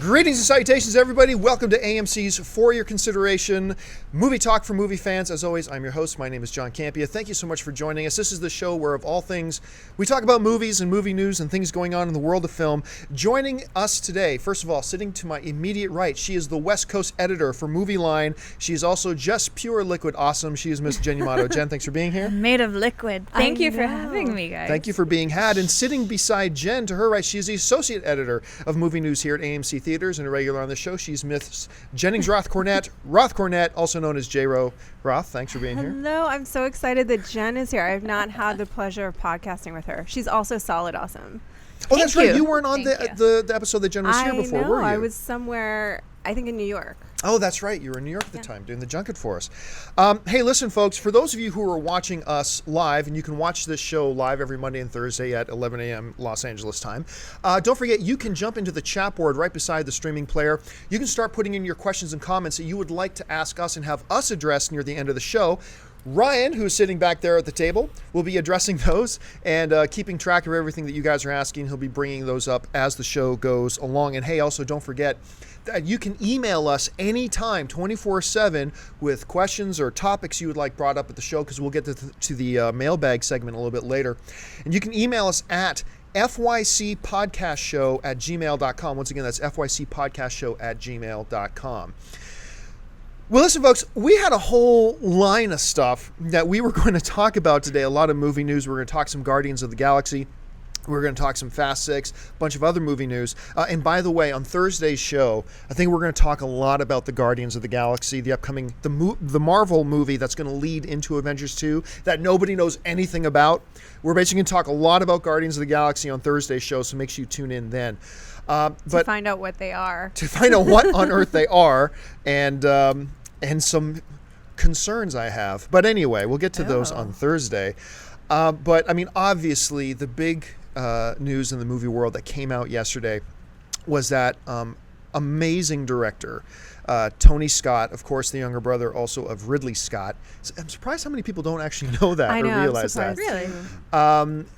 Greetings and salutations, everybody. Welcome to AMC's For Your Consideration Movie Talk for Movie Fans. As always, I'm your host. My name is John Campia. Thank you so much for joining us. This is the show where, of all things, we talk about movies and movie news and things going on in the world of film. Joining us today, first of all, sitting to my immediate right, she is the West Coast editor for Movie Line. She is also just pure liquid awesome. She is Miss Jen Yamato. Jen, thanks for being here. I'm made of liquid. Thank you for having me, guys. Thank you for being had. And sitting beside Jen, to her right, she is the associate editor of movie news here at AMC Theaters and a regular on the show. She's Miss Jennings Roth Cornett, also known as J-Ro. Roth, thanks for being here. Hello, I'm so excited that Jen is here. I have not had the pleasure of podcasting with her. She's also solid awesome. Oh, that's right. You weren't on the episode that Jen was here before, were you? I was somewhere, I think in New York. Oh, that's right. You were in New York at the time doing the junket for us. Hey, listen, folks, for those of you who are watching us live, and you can watch this show live every Monday and Thursday at 11 a.m. Los Angeles time, don't forget, you can jump into the chat board right beside the streaming player. You can start putting in your questions and comments that you would like to ask us and have us address near the end of the show. Ryan, who's sitting back there at the table, will be addressing those and keeping track of everything that you guys are asking. He'll be bringing those up as the show goes along. And hey, also don't forget that you can email us anytime, 24/7, with questions or topics you would like brought up at the show, because we'll get to the mailbag segment a little bit later. And you can email us at fycpodcastshow@gmail.com. Once again, that's fycpodcastshow@gmail.com. Well, listen, folks, we had a whole line of stuff that we were going to talk about today. A lot of movie news. We're going to talk some Guardians of the Galaxy. We're going to talk some Fast Six, a bunch of other movie news. And by the way, on Thursday's show, I think we're going to talk a lot about the Guardians of the Galaxy, the upcoming, the Marvel movie that's going to lead into Avengers 2 that nobody knows anything about. We're basically going to talk a lot about Guardians of the Galaxy on Thursday's show, so make sure you tune in then. To find out what they are. To find out what on earth they are, and some concerns I have. But anyway, we'll get to those on Thursday. But, I mean, obviously, the big news in the movie world that came out yesterday was that amazing director, Tony Scott, of course, the younger brother also of Ridley Scott. I'm surprised how many people don't actually know that or realize that. Really?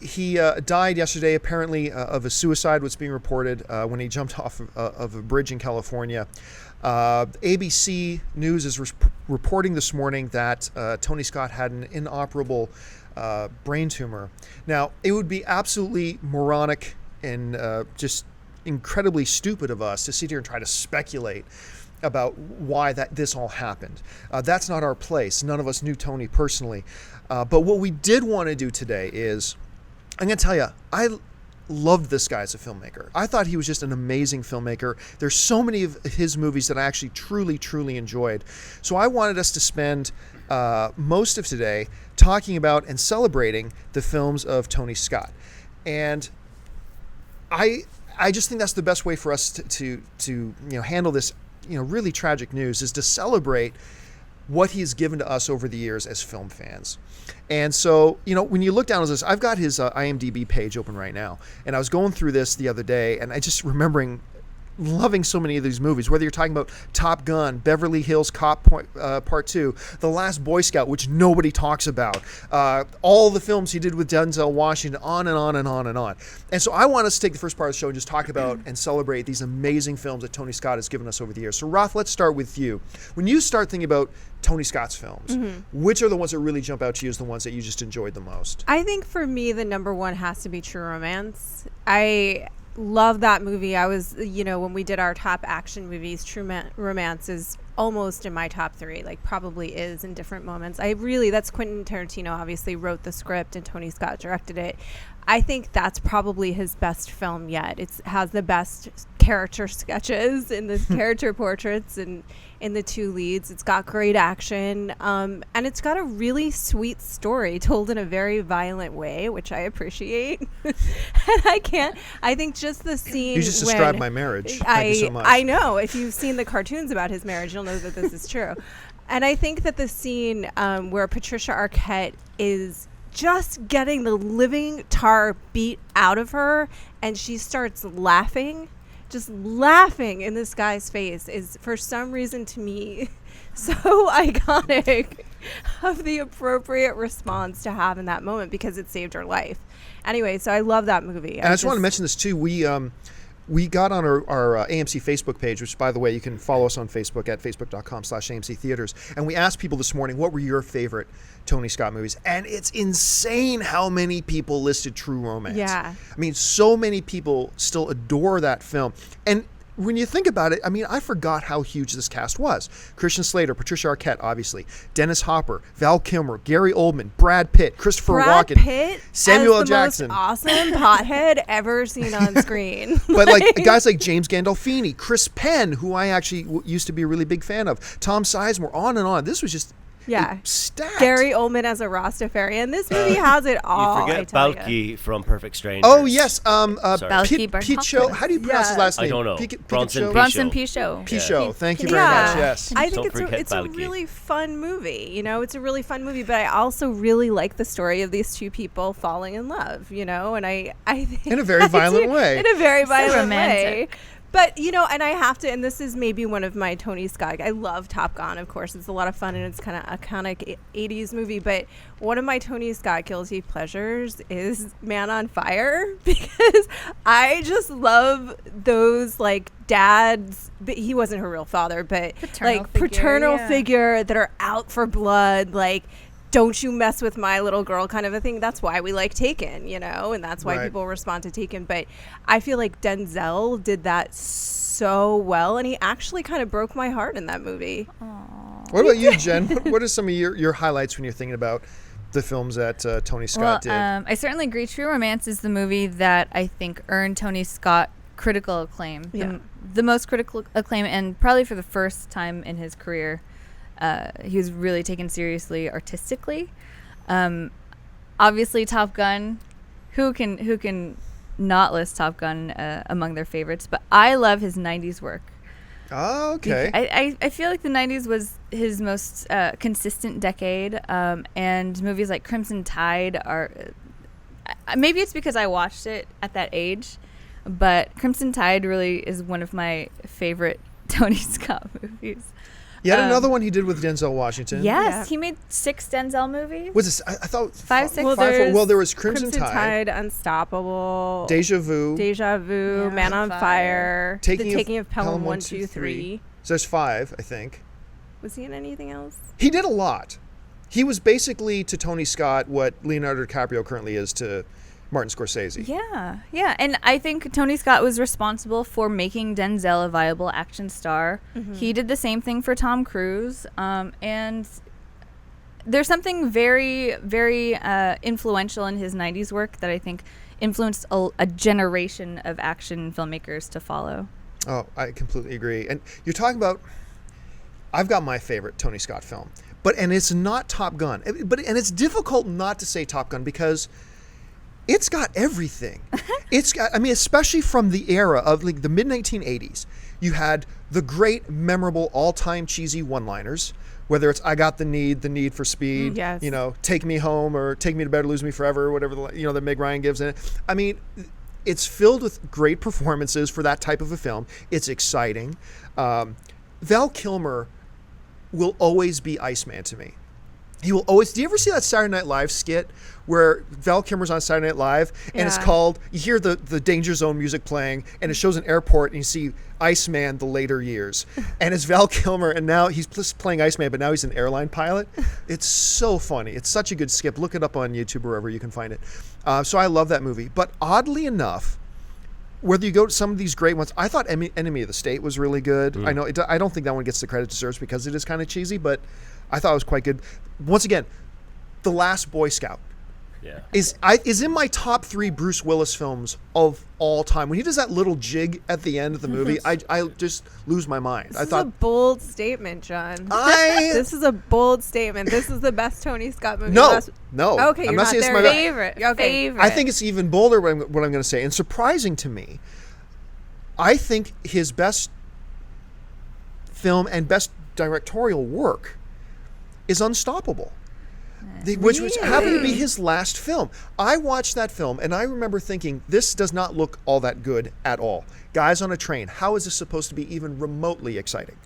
He died yesterday, apparently, of a suicide, what's being reported, when he jumped off of a bridge in California. ABC News is reporting this morning that Tony Scott had an inoperable brain tumor. Now, it would be absolutely moronic and just incredibly stupid of us to sit here and try to speculate about why this all happened. That's not our place. None of us knew Tony personally. But what we did want to do today is, I'm going to tell you, I loved this guy as a filmmaker. I thought he was just an amazing filmmaker. There's so many of his movies that I actually truly enjoyed. So I wanted us to spend most of today talking about and celebrating the films of Tony Scott. And I just think that's the best way for us to handle this really tragic news, is to celebrate what he's given to us over the years as film fans. And so, when you look down at this, I've got his IMDb page open right now, and I was going through this the other day, and I just remembering loving so many of these movies, whether you're talking about Top Gun, Beverly Hills Cop Part 2, The Last Boy Scout, which nobody talks about, all the films he did with Denzel Washington, on and on and on and on. And so I want us to take the first part of the show and just talk about and celebrate these amazing films that Tony Scott has given us over the years. So Roth, let's start with you. When you start thinking about Tony Scott's films, which are the ones that really jump out to you as the ones that you just enjoyed the most? I think for me, the number one has to be True Romance. I love that movie. I was, when we did our top action movies, True Romance is almost in my top 3, probably is in different moments. That's Quentin Tarantino obviously wrote the script and Tony Scott directed it. I think that's probably his best film yet. It has the best character sketches and the character portraits and in the 2 leads. It's got great action, and it's got a really sweet story told in a very violent way, which I appreciate. And I think just the scene. You just described my marriage. Thank you so much. I know. If you've seen the cartoons about his marriage, you'll know that this is true. And I think that the scene where Patricia Arquette is just getting the living tar beat out of her and she starts laughing, just laughing in this guy's face, is for some reason to me so iconic of the appropriate response to have in that moment, because it saved her life. Anyway, so I love that movie. And I just want to mention this too. we got on our AMC Facebook page, which, by the way, you can follow us on Facebook at facebook.com/AMC Theaters. And we asked people this morning, what were your favorite Tony Scott movies? And it's insane how many people listed True Romance. Yeah. I mean, so many people still adore that film. And when you think about it, I mean, I forgot how huge this cast was. Christian Slater, Patricia Arquette, obviously, Dennis Hopper, Val Kilmer, Gary Oldman, Brad Pitt, Christopher Walken, Pitt Samuel L. as the Jackson. most awesome pothead ever seen on screen. But like guys like James Gandolfini, Chris Penn, who I actually used to be a really big fan of, Tom Sizemore, on and on. This was just stacked. Gary Oldman as a Rastafarian. This movie has it all. You forget Balky from Perfect Strangers. Oh yes, Balky Pichot. How do you pronounce his last name? I don't know. Bronson Pichot. Pichot. Thank you very much. Yes. I think it's a really fun movie. You know, it's a really fun movie, but I also really like the story of these two people falling in love. You know, and I think in a very violent way. In a very violent romantic way. But, you know, and I have to, and this is maybe one of my Tony Scott, I love Top Gun, of course. It's a lot of fun, and it's kind of iconic 80s movie. But one of my Tony Scott guilty pleasures is Man on Fire, because I just love those, like, dads. But he wasn't her real father, but, paternal figure that are out for blood, like, don't you mess with my little girl kind of a thing. That's why we like Taken, you know, and that's why people respond to Taken. But I feel like Denzel did that so well, and he actually kind of broke my heart in that movie. What about you, Jen? What are some of your highlights when you're thinking about the films that Tony Scott did? I certainly agree. True Romance is the movie that I think earned Tony Scott critical acclaim. Yeah. The most critical acclaim, and probably for the first time in his career. He was really taken seriously artistically. Obviously, Top Gun. Who can not list Top Gun among their favorites? But I love his '90s work. Oh, okay. I feel like the '90s was his most consistent decade, and movies like Crimson Tide are. Maybe it's because I watched it at that age, but Crimson Tide really is one of my favorite Tony Scott movies. You had another one he did with Denzel Washington. Yes, he made 6 Denzel movies. Was this? I thought 5, 6. Well, there was Crimson Tide, Unstoppable, Deja Vu, Man on Fire, The Taking of Pelham 1, 2, 3. So there's 5, I think. Was he in anything else? He did a lot. He was basically to Tony Scott what Leonardo DiCaprio currently is to Martin Scorsese. Yeah. And I think Tony Scott was responsible for making Denzel a viable action star. Mm-hmm. He did the same thing for Tom Cruise. And there's something very, very influential in his 90s work that I think influenced a generation of action filmmakers to follow. Oh, I completely agree. And you're talking about, I've got my favorite Tony Scott film. And it's not Top Gun. And it's difficult not to say Top Gun because it's got everything. It's got, I mean, especially from the era of like the mid-1980s, you had the great, memorable, all-time cheesy one-liners, whether it's I got the need for speed, you know, take me home or take me to bed or lose me forever, whatever, that Meg Ryan gives in it. I mean, it's filled with great performances for that type of a film. It's exciting. Val Kilmer will always be Iceman to me. He will always. Do you ever see that Saturday Night Live skit where Val Kilmer's on Saturday Night Live and it's called? You hear the Danger Zone music playing and it shows an airport and you see Iceman the later years and it's Val Kilmer and now he's playing Iceman but now he's an airline pilot. It's so funny. It's such a good skip. Look it up on YouTube or wherever you can find it. So I love that movie. But oddly enough, whether you go to some of these great ones, I thought Enemy of the State was really good. I know I don't think that one gets the credit it deserves because it is kind of cheesy, but I thought it was quite good. Once again, The Last Boy Scout is in my top 3 Bruce Willis films of all time. When he does that little jig at the end of the movie, I just lose my mind. This is a bold statement, John. This is a bold statement. This is the best Tony Scott movie. No. Okay, I'm not saying their favorite. I think it's even bolder what I'm going to say. And surprising to me, I think his best film and best directorial work is Unstoppable, which happened to be his last film. I watched that film and I remember thinking, this does not look all that good at all. Guys on a train, how is this supposed to be even remotely exciting?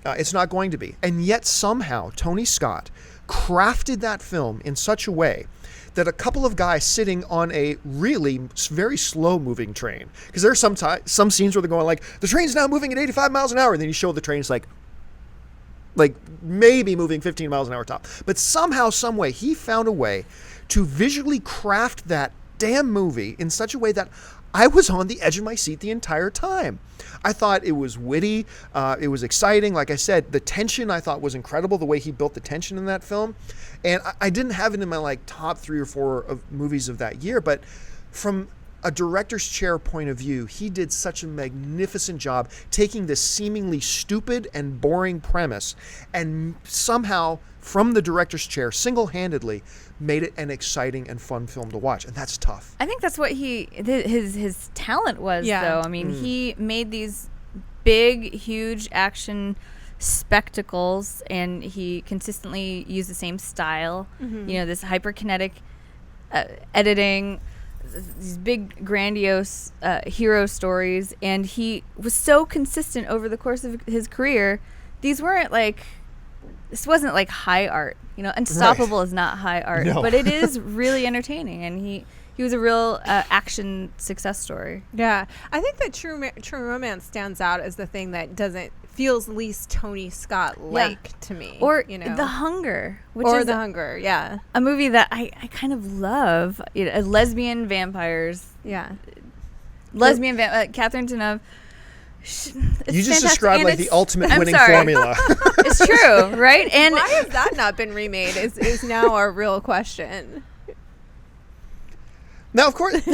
It's not going to be. And yet somehow Tony Scott crafted that film in such a way that a couple of guys sitting on a really very slow moving train, because there's some scenes where they're going like, the train's now moving at 85 miles an hour, and then you show the train's like maybe moving 15 miles an hour top. But somehow, some way, he found a way to visually craft that damn movie in such a way that I was on the edge of my seat the entire time. I thought it was witty. It was exciting. Like I said, the tension I thought was incredible, the way he built the tension in that film. And I didn't have it in my top 3 or 4 of movies of that year, but from a director's chair point of view, he did such a magnificent job taking this seemingly stupid and boring premise and somehow, from the director's chair, single-handedly made it an exciting and fun film to watch. And that's tough. I think that's what his talent was, though. I mean, he made these big, huge action spectacles, and he consistently used the same style. This hyperkinetic editing, these big grandiose hero stories, and he was so consistent over the course of his career. This wasn't like high art, Unstoppable Right. is not high art, No. but it is really entertaining, and he was a real action success story. Yeah, I think that True Romance stands out as the thing that feels least Tony Scott-like to me. Or The Hunger, which or is The Hunger, yeah. a movie that I kind of love. Lesbian vampires. Yeah. Catherine Deneuve. You just described the ultimate winning sorry. formula. It's true, right? And why has that not been remade is now our real question. Now, of course,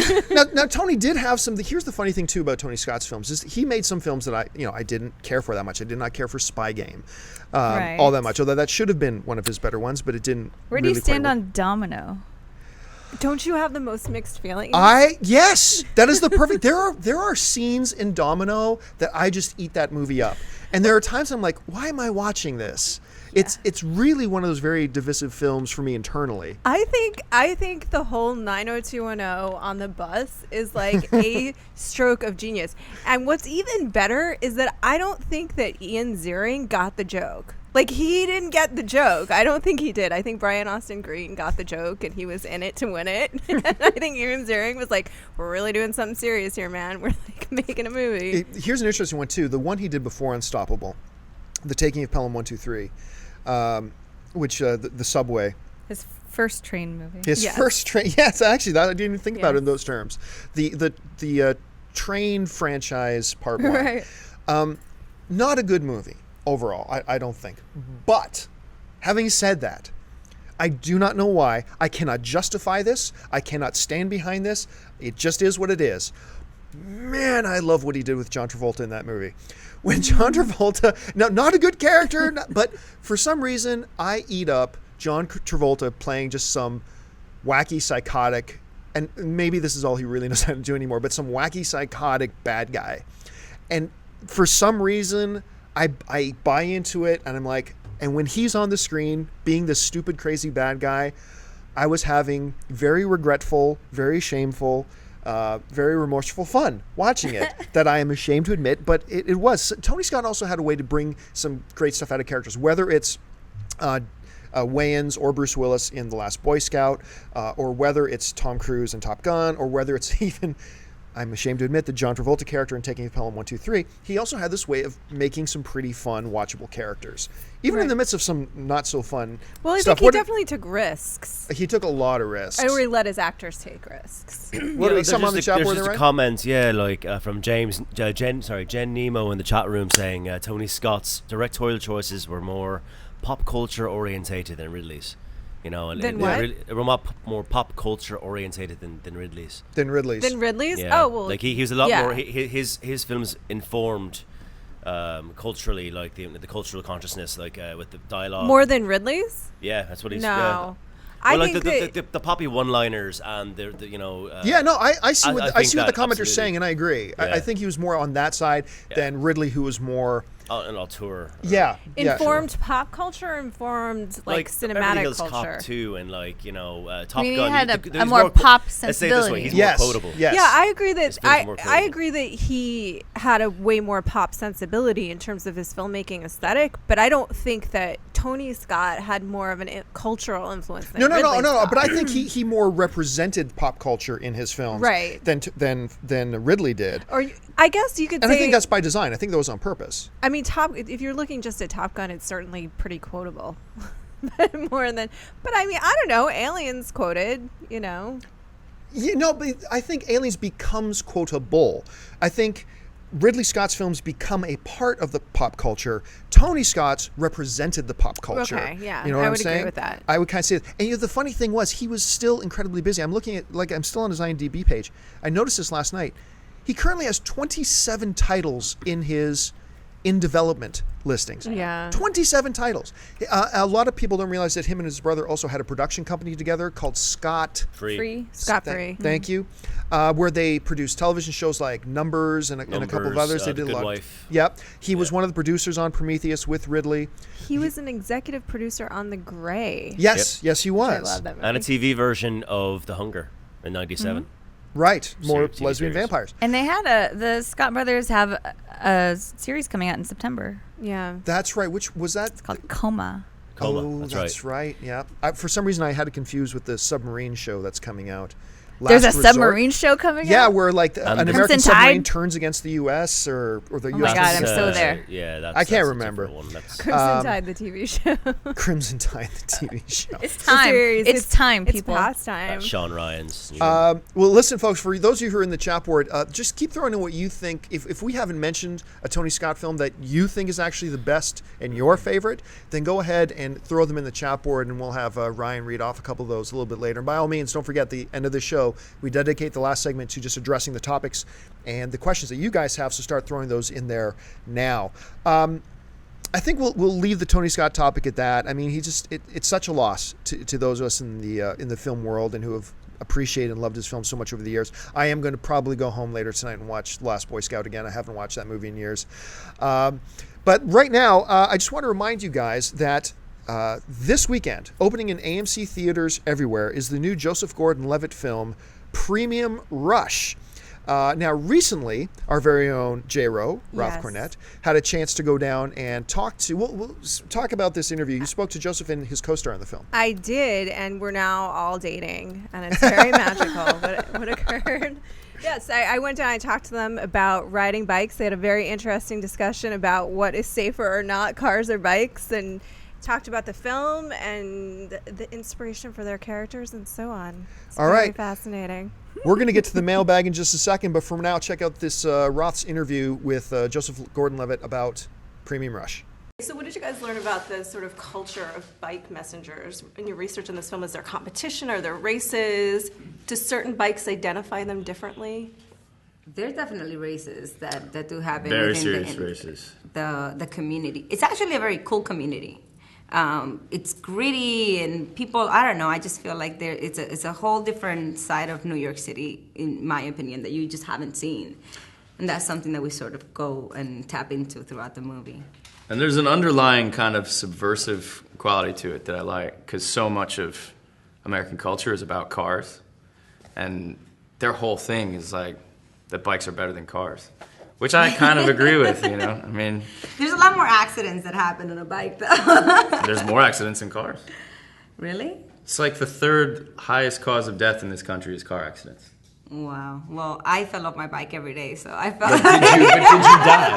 now Tony did have some. Here's the funny thing too about Tony Scott's films is he made some films that I didn't care for that much. I did not care for Spy Game, all that much. Although that should have been one of his better ones, but it didn't. Where do you stand on Domino? Don't you have the most mixed feelings? Yes, that is the perfect. There are scenes in Domino that I just eat that movie up, and there are times I'm like, why am I watching this? It's really one of those very divisive films for me internally. I think the whole 90210 on the bus is like a stroke of genius. And what's even better is that I don't think that Ian Ziering got the joke. Like, he didn't get the joke. I don't think he did. I think Brian Austin Green got the joke, and he was in it to win it. And I think Ian Ziering was like, we're really doing something serious here, man. We're like making a movie. Here's an interesting one too. The one he did before Unstoppable, The Taking of Pelham 123. Which the subway. His first train movie. His first train. Yes, actually, I didn't even think about it in those terms. The train franchise part 1. Right. Not a good movie overall. I don't think. But having said that, I do not know why. I cannot justify this. I cannot stand behind this. It just is what it is. Man, I love what he did with John Travolta in that movie. When John Travolta, now not a good character, but for some reason I eat up John Travolta playing just some wacky psychotic, and maybe this is all he really knows how to do anymore, but some wacky psychotic bad guy. And for some reason I buy into it, and I'm like, and when he's on the screen being this stupid crazy bad guy, I was having very regretful, very shameful, very remorseful fun watching it that I am ashamed to admit, but it was. Tony Scott also had a way to bring some great stuff out of characters, whether it's Wayans or Bruce Willis in The Last Boy Scout, or whether it's Tom Cruise in Top Gun, or whether it's even, I'm ashamed to admit, the John Travolta character in Taking of Pelham 123. He also had this way of making some pretty fun, watchable characters, even in the midst of some not so fun I stuff. think he definitely took risks. He took a lot of risks. Or he let his actors take risks. Some on the chat board, there's right? comments, from Jen Nemo in the chat room saying Tony Scott's directorial choices were more pop culture orientated than Ridley's. Than what? We're more pop culture orientated than Ridley's. Than Ridley's. Yeah. Oh, well. Like he was a lot more. His films informed culturally, like the cultural consciousness, like with the dialogue. More than Ridley's? Yeah, that's what he's. No. Well, like the poppy one-liners and the I see what the commenter's absolutely. saying, and I agree. Yeah. I think he was more on that side than Ridley, who was more An auteur. Yeah. Informed pop culture, informed like Beverly cinematic Hills culture. Cop 2 and Top He Gun. had There's a more pop Let's say it this way, sensibility. he's Yes. more quotable. Yes. Yeah, I agree that His films are more I quotable. agree that he had a way more pop sensibility in terms of his filmmaking aesthetic, but I don't think that Tony Scott had more of an cultural influence than No. Ridley Scott. But I think he more represented pop culture in his films, Right. than Ridley did. Or I guess you could And say I think that's by design. I think that was on purpose. I mean, if you're looking just at Top Gun, it's certainly pretty quotable. More than, but I mean, I don't know. Aliens quoted, But I think Aliens becomes quotable. I think Ridley Scott's films become a part of the pop culture. Tony Scott's represented the pop culture. Okay, yeah, You know what I I'm would agree saying? with that. I would kind of say that. And the funny thing was, he was still incredibly busy. I'm looking at, I'm still on his IMDb page. I noticed this last night. He currently has 27 titles in his in development listings. Yeah. 27 titles. A lot of people don't realize that him and his brother also had a production company together called Scott Free. Scott Free. Thank you. Where they produced television shows like Numbers and a couple of others. They The did a Good lot. Wife. Yep. He was one of the producers on Prometheus with Ridley. He was an executive producer on The Gray. Yes, yes, he I was. love that movie. And a TV version of The Hunger in '97. Right. More TV lesbian series. vampires. And they had the Scott brothers have a series coming out in September. Yeah. That's right. Which was that? It's called Coma. Coma, Oh, that's right. Yeah. For some reason, I had it confused with the submarine show that's coming out. There's a Last Resort. submarine show coming Yeah, out? where like an And American Crimson submarine Tide? turns against the U.S. or the Oh U.S. my God, I'm Navy. so there. Yeah, that's. I can't that's a remember. different one. That's, Crimson Tide, the TV show. Crimson Tide, the TV show. It's time. series. It's time, It's people. past time. that's Sean Ryan's. New Well, listen, folks, for those of you who are in the chat board, just keep throwing in what you think. If we haven't mentioned a Tony Scott film that you think is actually the best and your favorite, then go ahead and throw them in the chat board, and we'll have Ryan read off a couple of those a little bit later. And by all means, don't forget, the end of the show, we dedicate the last segment to just addressing the topics and the questions that you guys have, so start throwing those in there now. I think we'll leave the Tony Scott topic at that. I mean, it's such a loss to those of us in the film world and who have appreciated and loved his film so much over the years. I am going to probably go home later tonight and watch The Last Boy Scout again. I haven't watched that movie in years. But right now, I just want to remind you guys that this weekend, opening in AMC theaters everywhere, is the new Joseph Gordon-Levitt film, Premium Rush. Now, recently, our very own J-Ro, Ralph Yes. Cornett, had a chance to go down and talk to... We'll talk about this interview. You spoke to Joseph and his co-star in the film. I did, and we're now all dating, and it's very magical what occurred. Yes, I went down, I talked to them about riding bikes. They had a very interesting discussion about what is safer or not, cars or bikes, and talked about the film and the inspiration for their characters and so on. It's All very right. fascinating. We're going to get to the mailbag in just a second, but for now, check out this Roth's interview with Joseph Gordon-Levitt about Premium Rush. So what did you guys learn about the sort of culture of bike messengers in your research on this film? Is there competition? Are there races? Do certain bikes identify them differently? There's definitely races that do happen Very within serious races. the community. It's actually a very cool community. It's gritty and people. I don't know. I just feel like it's a whole different side of New York City, in my opinion, that you just haven't seen, and that's something that we sort of go and tap into throughout the movie. And there's an underlying kind of subversive quality to it that I like, because so much of American culture is about cars, and their whole thing is like that bikes are better than cars, which I kind of agree with, you know? I mean, There's a lot more accidents that happen on a bike, though. there's more accidents than cars. Really? It's like the third highest cause of death in this country is car accidents. Wow. Well, I fell off my bike every day, so I felt.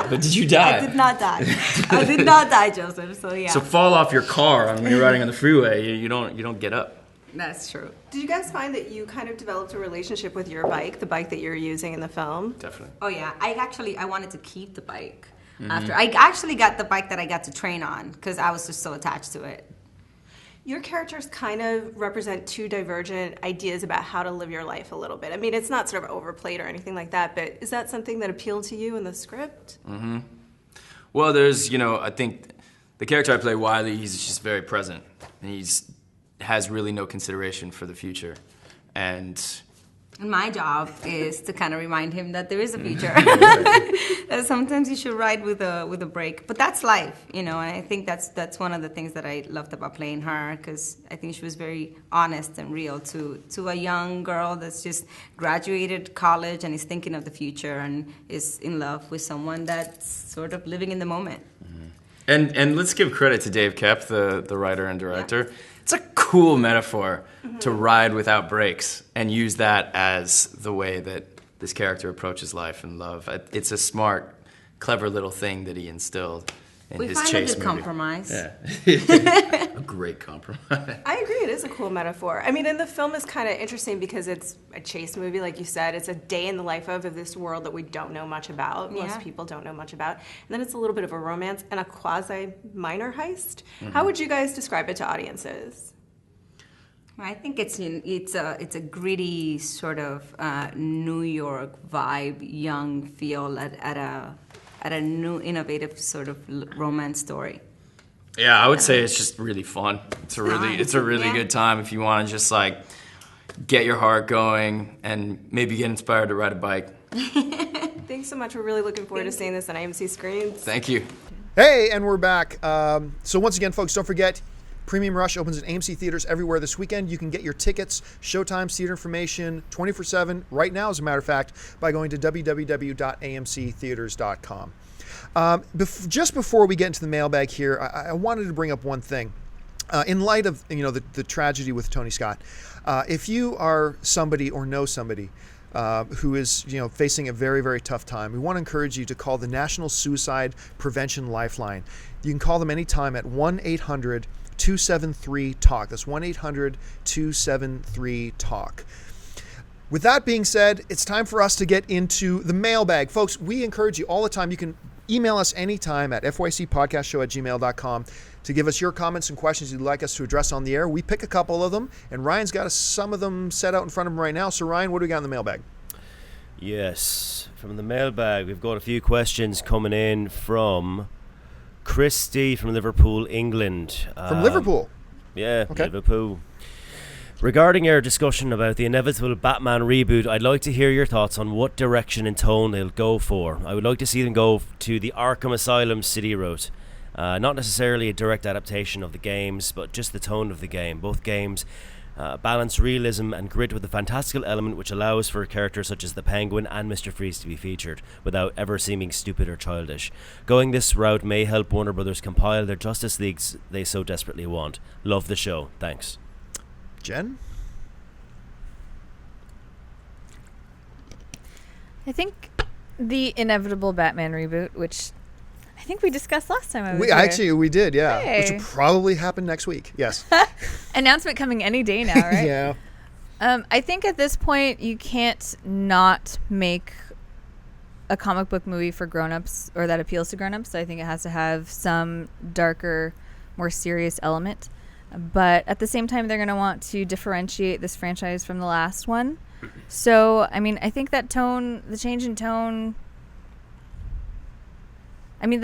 But did you die? I did not die. I did not die, Joseph. So yeah, So fall off your car when you're riding on the freeway, you don't get up. that's true. Did you guys find that you kind of developed a relationship with your bike, the bike that you're using in the film? Definitely. Oh yeah, I wanted to keep the bike after. I actually got the bike that I got to train on because I was just so attached to it. Your characters kind of represent two divergent ideas about how to live your life a little bit. I mean, it's not sort of overplayed or anything like that, but is that something that appealed to you in the script? Well, there's, I think the character I play, Wiley, he's just very present. And has really no consideration for the future. And And my job is to kind of remind him that there is a future. That sometimes you should ride with a break, but that's life, you know. And I think that's one of the things that I loved about playing her, because I think she was very honest and real to a young girl that's just graduated college and is thinking of the future and is in love with someone that's sort of living in the moment. And let's give credit to Dave Koepp, the writer and director. Yeah. It's a cool metaphor to ride without brakes and use that as the way that this character approaches life and love. It's a smart, clever little thing that he instilled in his Chase movie. We find a good compromise. Yeah. A great compromise. I agree, it is a cool metaphor. I mean, and the film is kind of interesting because it's a chase movie, like you said. It's a day in the life of this world that we don't know much about. Yeah. Most people don't know much about. And then it's a little bit of a romance and a quasi-minor heist. How would you guys describe it to audiences? I think it's a gritty sort of New York vibe, young feel at a new innovative sort of romance story. Yeah, I would say it's just really fun. It's a really good time if you want to just like get your heart going and maybe get inspired to ride a bike. Thanks so much. We're really looking forward to seeing this on AMC screens. Thank you. Hey, and we're back. So once again, folks, don't forget, Premium Rush opens in AMC theaters everywhere this weekend. You can get your tickets, showtimes, theater information 24/7 right now, as a matter of fact, by going to www.amctheaters.com. Just before we get into the mailbag here, I wanted to bring up one thing. In light of the tragedy with Tony Scott, if you are somebody or know somebody who is facing a very, very tough time, we want to encourage you to call the National Suicide Prevention Lifeline. You can call them anytime at 1-800-273-TALK. That's 1-800-273-TALK. With that being said, it's time for us to get into the mailbag. Folks, we encourage you all the time. You can email us anytime at fycpodcastshow@gmail.com to give us your comments and questions you'd like us to address on the air. We pick a couple of them, and Ryan's got some of them set out in front of him right now. So, Ryan, what do we got in the mailbag? Yes, from the mailbag, we've got a few questions coming in from Christy from Liverpool, England. From Liverpool? Yeah, okay. Liverpool. Regarding our discussion about the inevitable Batman reboot, I'd like to hear your thoughts on what direction and tone they'll go for. I would like to see them go to the Arkham Asylum City route. Not necessarily a direct adaptation of the games, but just the tone of the game. Both games balance realism and grit with a fantastical element which allows for characters such as the Penguin and Mr. Freeze to be featured without ever seeming stupid or childish. Going this route may help Warner Brothers compile their Justice Leagues they so desperately want. Love the show. Thanks. Jen? I think the inevitable Batman reboot, which I think we discussed last time I was We did, yeah. Hey. Which will probably happen next week. Yes. Announcement coming any day now, right? Yeah. I think at this point you can't not make a comic book movie for grown-ups or that appeals to grown-ups. So I think it has to have some darker, more serious element. But at the same time, they're going to want to differentiate this franchise from the last one. So, I mean, I think that tone, the change in tone. I mean,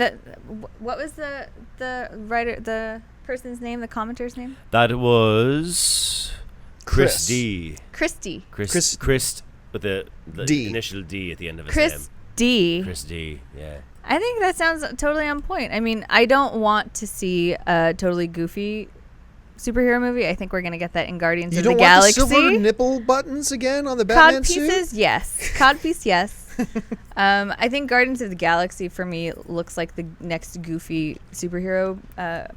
what was the writer, the person's name, the commenter's name? That was Chris D. Christy. Chris with the D. initial D at the end of his name. Chris D. Chris D. Yeah. I think that sounds totally on point. I mean, I don't want to see a totally goofy superhero movie. I think we're going to get that in Guardians of the Galaxy. You don't want the silver nipple buttons again on the Batman suit? Cod pieces, yes. Codpiece, yes. I think Guardians of the Galaxy, for me, looks like the next goofy superhero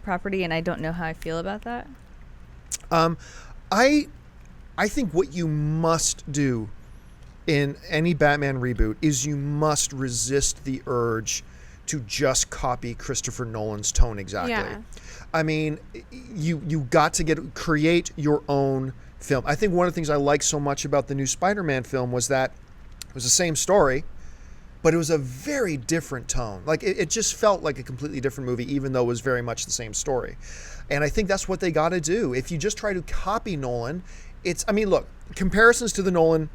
property, and I don't know how I feel about that. I think what you must do in any Batman reboot is you must resist the urge to just copy Christopher Nolan's tone exactly. Yeah. I mean, you got to create your own film. I think one of the things I like so much about the new Spider-Man film was that it was the same story, but it was a very different tone. Like it just felt like a completely different movie, even though it was very much the same story. And I think that's what they got to do. If you just try to copy Nolan, look, comparisons to the Nolan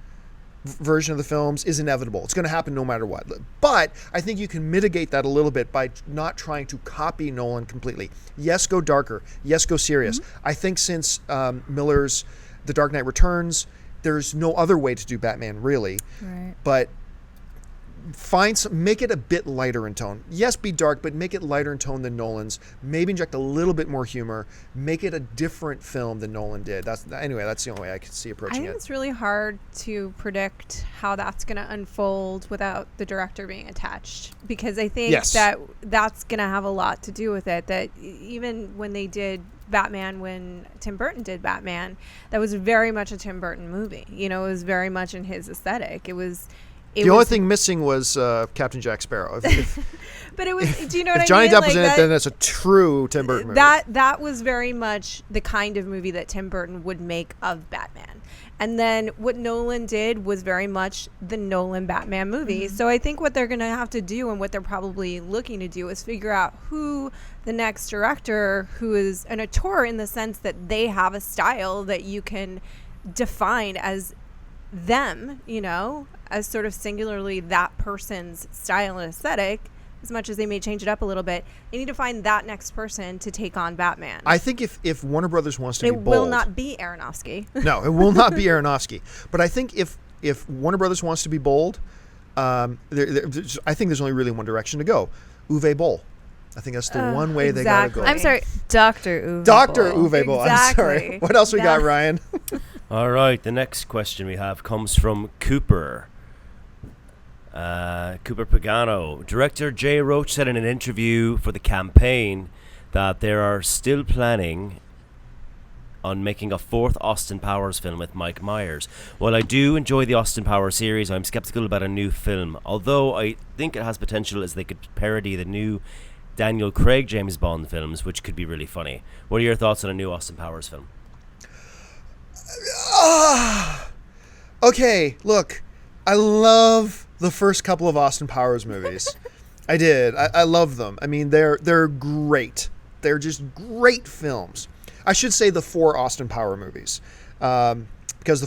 version of the films is inevitable. It's going to happen no matter what. But I think you can mitigate that a little bit by not trying to copy Nolan completely. Yes, go darker. Yes, go serious. I think since Miller's The Dark Knight Returns there's no other way to do Batman really. Right. But make it a bit lighter in tone. Yes, be dark, but make it lighter in tone than Nolan's. Maybe inject a little bit more humor. Make it a different film than Nolan did. That's the only way I could see I approaching think it. it's really hard to predict how that's going to unfold without the director being attached, because I think that that's going to have a lot to do with it. That even when they did Batman, when Tim Burton did Batman, that was very much a Tim Burton movie. You know, it was very much in his aesthetic. The only thing missing was Captain Jack Sparrow. But it was. Do you know what I mean? If Johnny Depp was in it, that, then it's a true Tim Burton movie. That was very much the kind of movie that Tim Burton would make of Batman. And then what Nolan did was very much the Nolan Batman movie. So I think what they're going to have to do, and what they're probably looking to do, is figure out who the next director, who is an auteur in the sense that they have a style that you can define as them, you know, as sort of singularly that person's style and aesthetic. As much as they may change it up a little bit, they need to find that next person to take on Batman. I think if Warner Brothers wants to be bold, it will not be Aronofsky. No, it will not be Aronofsky. But I think if Warner Brothers wants to be bold, I think there's only really one direction to go. Uwe Boll. I think that's the one way they gotta go. I'm sorry, Dr. Uwe Dr. Boll. Uwe Boll. I'm sorry. What else we got, Ryan? All right, the next question we have comes from Cooper. Cooper Pagano. Director Jay Roach said in an interview for the campaign that they are still planning on making a fourth Austin Powers film with Mike Myers. While I do enjoy the Austin Powers series, I'm skeptical about a new film, although I think it has potential as they could parody the new Daniel Craig James Bond films, which could be really funny. What are your thoughts on a new Austin Powers film? Okay, look, I love the first couple of Austin Powers movies. I did. I love them. I mean, they're great. They're just great films. I should say the 4 Austin Power movies, because the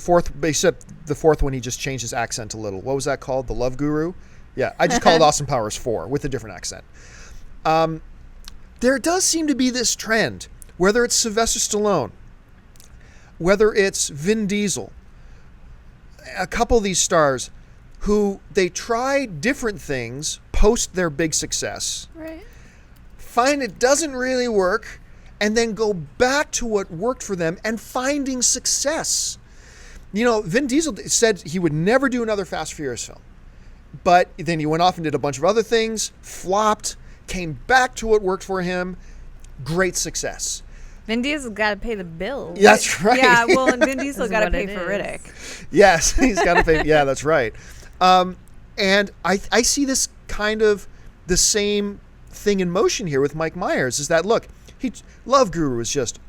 fourth one he just changed his accent a little. What was that called? The Love Guru? Yeah, I just called Austin Powers 4 with a different accent. There does seem to be this trend, whether it's Sylvester Stallone, whether it's Vin Diesel, a couple of these stars who they try different things post their big success, Right. find it doesn't really work, and then go back to what worked for them and finding success. You know, Vin Diesel said he would never do another Fast and Furious film, but then he went off and did a bunch of other things, flopped, came back to what worked for him, great success. Vin Diesel's got to pay the bills. That's right. Yeah, well, and Vin Diesel Is got to what pay it for is. Riddick. Yes, he's got to pay. Yeah, that's right. And I see this kind of the same thing in motion here with Mike Myers. Is that, look, Love Guru is just.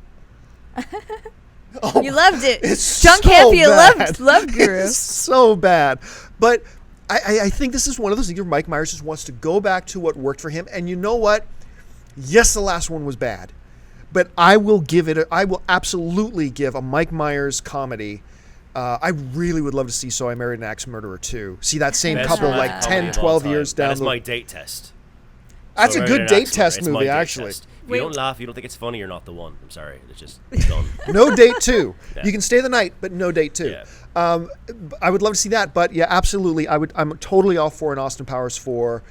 You loved it. It's John so Campia bad. loved Love Guru. It's so bad. But I think this is one of those things where Mike Myers just wants to go back to what worked for him. And you know what? Yes, the last one was bad. But I will absolutely give a Mike Myers comedy. I really would love to see So I Married an Axe Murderer 2. See that same Best couple romantic like comedy 10, of all 12 time. years down That is the my date test. That's So a I good Married an date Axe test Murderer. It's my movie, date actually. test. If you don't laugh, if you don't think it's funny, you're not the one. I'm sorry. It's done. No date 2. Yeah. You can stay the night, but no date 2. Yeah. I would love to see that, but yeah, absolutely. I'm totally all for an Austin Powers 4,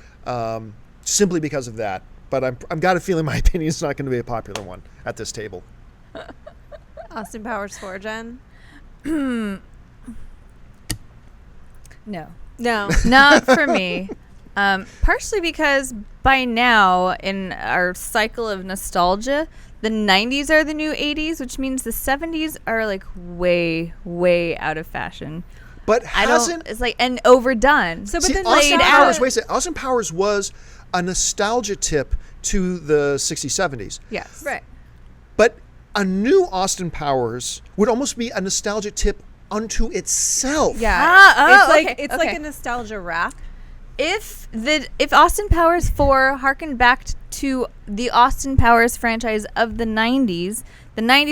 simply because of that. But I've got a feeling my opinion is not going to be a popular one at this table. Austin Powers 4, Jen? No. No. Not for me. Partially because by now, in our cycle of nostalgia, the 90s are the new 80s, which means the 70s are like way, way out of fashion. But It's like, and overdone. So, but see, then Austin laid Powers, out. wait a second. Austin Powers was a nostalgia tip to the 60s, 70s. Yes. Right. But a new Austin Powers would almost be a nostalgia tip unto itself. Yeah. It's okay. like a nostalgia rap. If Austin Powers 4 harkened back to the Austin Powers franchise of the 90s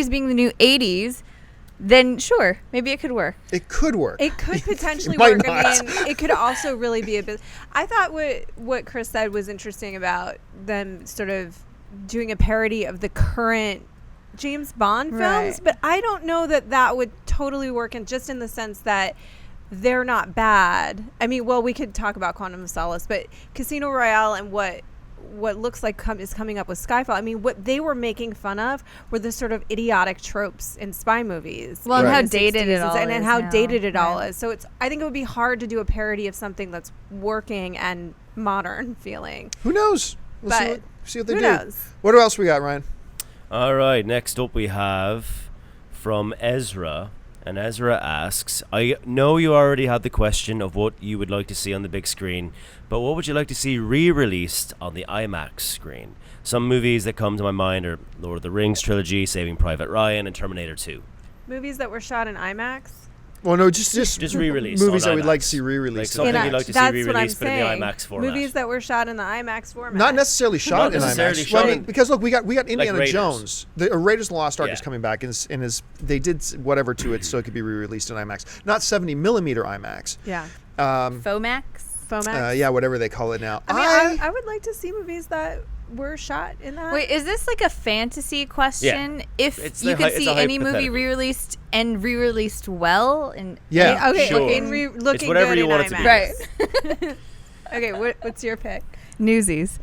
being the new 80s, then sure, maybe it could work. It could work. It could potentially It might work. not. I mean, it could also really be a bit. I thought what Chris said was interesting about them sort of doing a parody of the current James Bond films, Right. but I don't know that would totally work in just in the sense that they're not bad. I mean, well, we could talk about Quantum of Solace, but Casino Royale and what looks like is coming up with Skyfall. I mean, what they were making fun of were the sort of idiotic tropes in spy movies. Well, and Right. how in the dated it 60s all and is how now. dated it all Right. is. So I think it would be hard to do a parody of something that's working and modern feeling. Who knows? We'll But see what they who do. knows? What else we got, Ryan? All right, next up we have from Ezra. And Ezra asks, I know you already had the question of what you would like to see on the big screen, but what would you like to see re-released on the IMAX screen? Some movies that come to my mind are Lord of the Rings trilogy, Saving Private Ryan, and Terminator 2. Movies that were shot in IMAX. Well, no, just re-released movies on that we'd like to IMAX. see re-released. Like something In you'd like to see that's what I'm re-released, but in the saying. IMAX format. Movies that were shot in the IMAX format. Not necessarily shot in necessarily IMAX. Well, I mean, shot. because look, we got Indiana Raiders. Jones. The Raiders of the Lost Ark Yeah. is coming back, and they did whatever to it so it could be re-released in IMAX. Not 70 millimeter IMAX. Yeah. Fomax. FOMAX. Yeah, whatever they call it now. I mean, I would like to see movies that were shot in that. Wait, is this like a fantasy question? If It's you the could it's see a any movie hypothetical. re-released and re-released well, and Yeah. Okay. Sure. Looking whatever good you in want it to be. IMAX. right, Okay. What's your pick? Newsies.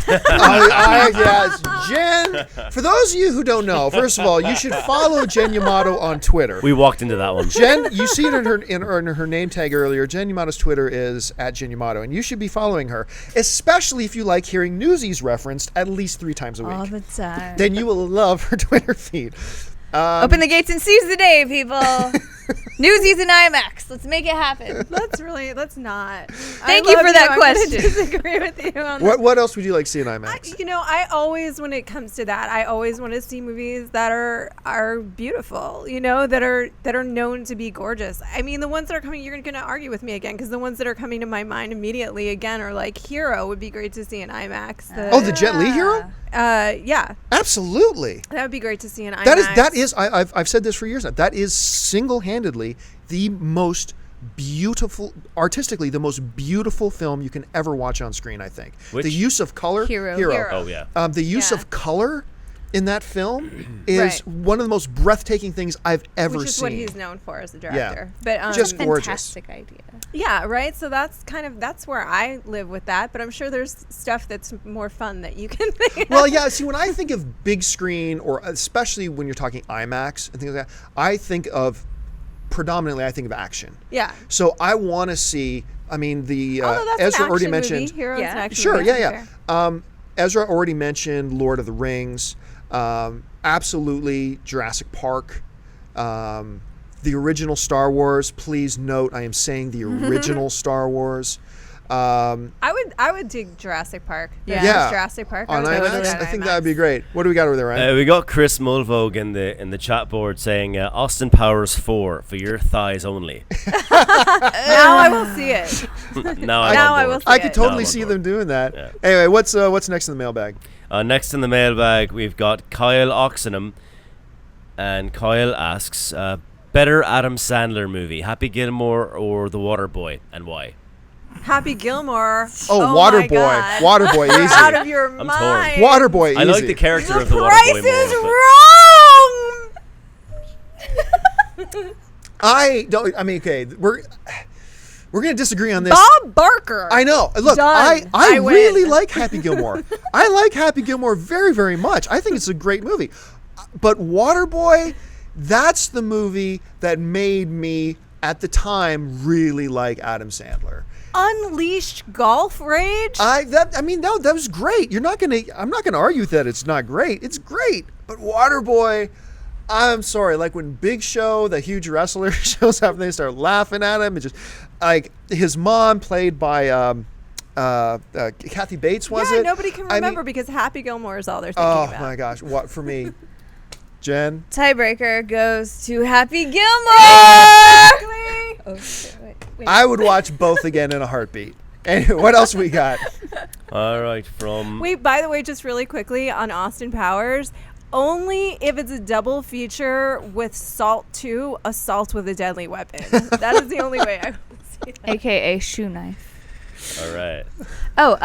Yes, Jen. For those of you who don't know, first of all, you should follow Jen Yamato on Twitter. We walked into that one. Jen, you see it in her name tag earlier. Jen Yamato's Twitter is @Jen Yamato, and you should be following her, especially if you like hearing Newsies referenced at least 3 times a week. All the time. Then you will love her Twitter feed. Open the gates and seize the day, people. Newsies and IMAX. Let's make it happen. Let's not. Thank you for that question. I disagree with you on that. What else would you like to see in IMAX? I always, when it comes to that, I always want to see movies that are beautiful. That are known to be gorgeous. I mean, the ones that are coming, you're going to argue with me again, because the ones that are coming to my mind immediately again are like Hero would be great to see in IMAX. The Jet Li Hero? Yeah, Absolutely. that would be great to see in IMAX. That is. I've said this for years now. That is single-handedly the most beautiful, artistically, the most beautiful film you can ever watch on screen. I think Which? the use of color. Hero. Oh, yeah. The use Yeah. of color in that film is Right. one of the most breathtaking things I've ever which is seen. what he's known for as a director. But Just gorgeous. Fantastic idea. yeah, right. So that's where I live with that. But I'm sure there's stuff that's more fun that you can think. Well, yeah. See, when I think of big screen, or especially when you're talking IMAX and things like that, I think of action. Yeah. So I want to see. I mean, the Although that's Ezra an already action mentioned. movie. Hero's Yeah. an action Sure, movie, yeah. fair. Ezra already mentioned Lord of the Rings. Absolutely, Jurassic Park. The original Star Wars. Please note, I am saying the original Star Wars. I would dig Jurassic Park. The Yeah. first Yeah. Jurassic Park. On I would IMAX, go to I think IMAX. that would be great. What do we got over there, Ryan? We got Chris Mulvogue in the chat board saying Austin Powers 4 for your thighs only. Now I will see it. Now I'm Now on I board. will see I could it. totally No, I'm see on them doing that. Yeah. Anyway, what's next in the mailbag? Next in the mailbag, we've got Kyle Oxenham, and Kyle asks, better Adam Sandler movie, Happy Gilmore or The Waterboy, and why? Happy Gilmore. Oh, my Waterboy. God. Waterboy, You're easy. out of your I'm torn. mind. Waterboy, easy. I like the character of the Price Waterboy is more. wrong. I don't. I mean, okay, we're gonna disagree on this. Bob Barker. I know. Look, Done. I I really win. like Happy Gilmore. I like Happy Gilmore very, very much. I think it's a great movie. But Waterboy, that's the movie that made me at the time really like Adam Sandler. Unleashed golf rage. That was great. I'm not gonna argue that it's not great. It's great. But Waterboy, I'm sorry, like when Big Show, the huge wrestler, shows up and they start laughing at him, and just like his mom, played by Kathy Bates, was yeah, it? nobody can I mean, remember because Happy Gilmore is all they're thinking oh about. my gosh, what for me, Jen? Tiebreaker goes to Happy Gilmore. Oh shit! Wait. I would watch both again in a heartbeat. Anyway, what else we got? All right, from... Wait, by the way, just really quickly on Austin Powers, only if it's a double feature with Salt 2, Assault with a Deadly Weapon. That is the only way I would see that. AKA shoe knife. All right. Oh,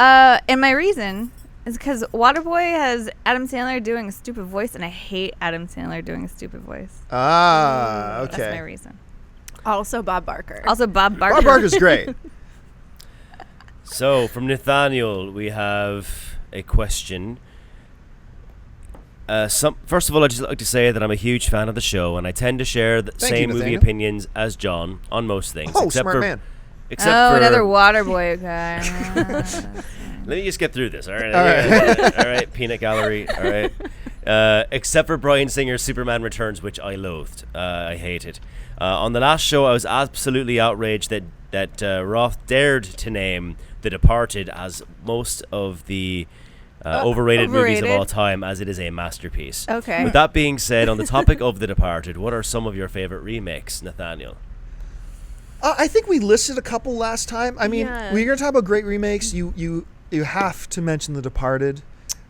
and my reason It's because Waterboy has Adam Sandler doing a stupid voice, and I hate Adam Sandler doing a stupid voice. Okay. That's my reason. Also Bob Barker. Also, Bob Barker. Bob Barker's great. So, from Nathaniel, we have a question. First of all, I'd just like to say that I'm a huge fan of the show, and I tend to share the Thank you, same movie Nathaniel. opinions as John on most things. Oh, smart man. Except Oh, for another Waterboy guy. Let me just get through this, all right? All right. All right, peanut gallery, all right. Except for Bryan Singer's Superman Returns, which I loathed. I hated. On the last show, I was absolutely outraged that Roth dared to name The Departed as most of the overrated movies of all time, as it is a masterpiece. Okay. With that being said, on the topic of The Departed, what are some of your favorite remakes, Nathaniel? I think we listed a couple last time. I mean, Yeah. when you're going to talk about great remakes, you have to mention The Departed,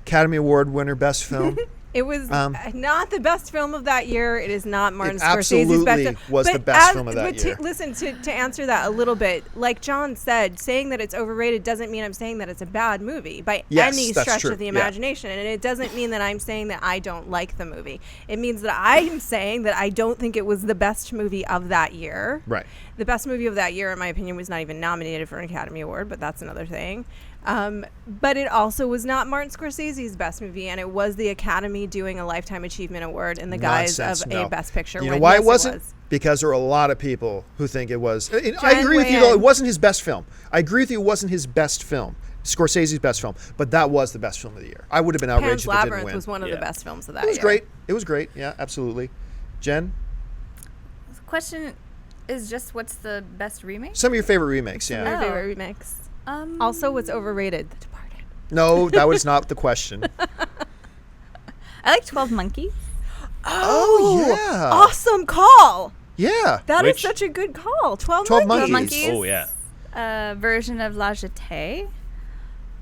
Academy Award winner, best film. It was not the best film of that year. It is not Martin It Scorsese's best absolutely film. was the But best film of that year. Listen, to answer that a little bit, like John said, saying that it's overrated doesn't mean I'm saying that it's a bad movie by Yes, any that's stretch true. of the Yeah. imagination. And it doesn't mean that I'm saying that I don't like the movie. It means that I'm saying that I don't think it was the best movie of that year. Right. The best movie of that year, in my opinion, was not even nominated for an Academy Award, but that's another thing. But it also was not Martin Scorsese's best movie, and it was the Academy doing a Lifetime Achievement Award in the guise Nonsense, of no. a Best Picture. You know when, why yes, it wasn't? was. Because there are a lot of people who think it was. I Jen agree with you, though. Wayne. It wasn't his best film. I agree with you. It wasn't his best film. Scorsese's best film. But that was the best film of the year. I would have been outraged Pan's if it didn't Labyrinth win. was one of Yeah. the best films of that It was year. great. It was great. Yeah, absolutely. Jen, The question is just what's the best remake? some of your favorite remakes. My Yeah. Oh. favorite remakes. Also, what's overrated? The Departed. No, that was not the question. I like 12 Monkeys. Oh, yeah. Awesome call. Yeah. That is Which? such a good call. 12 12 Monkeys. Monkeys. Oh, yeah. Version of La Jetée.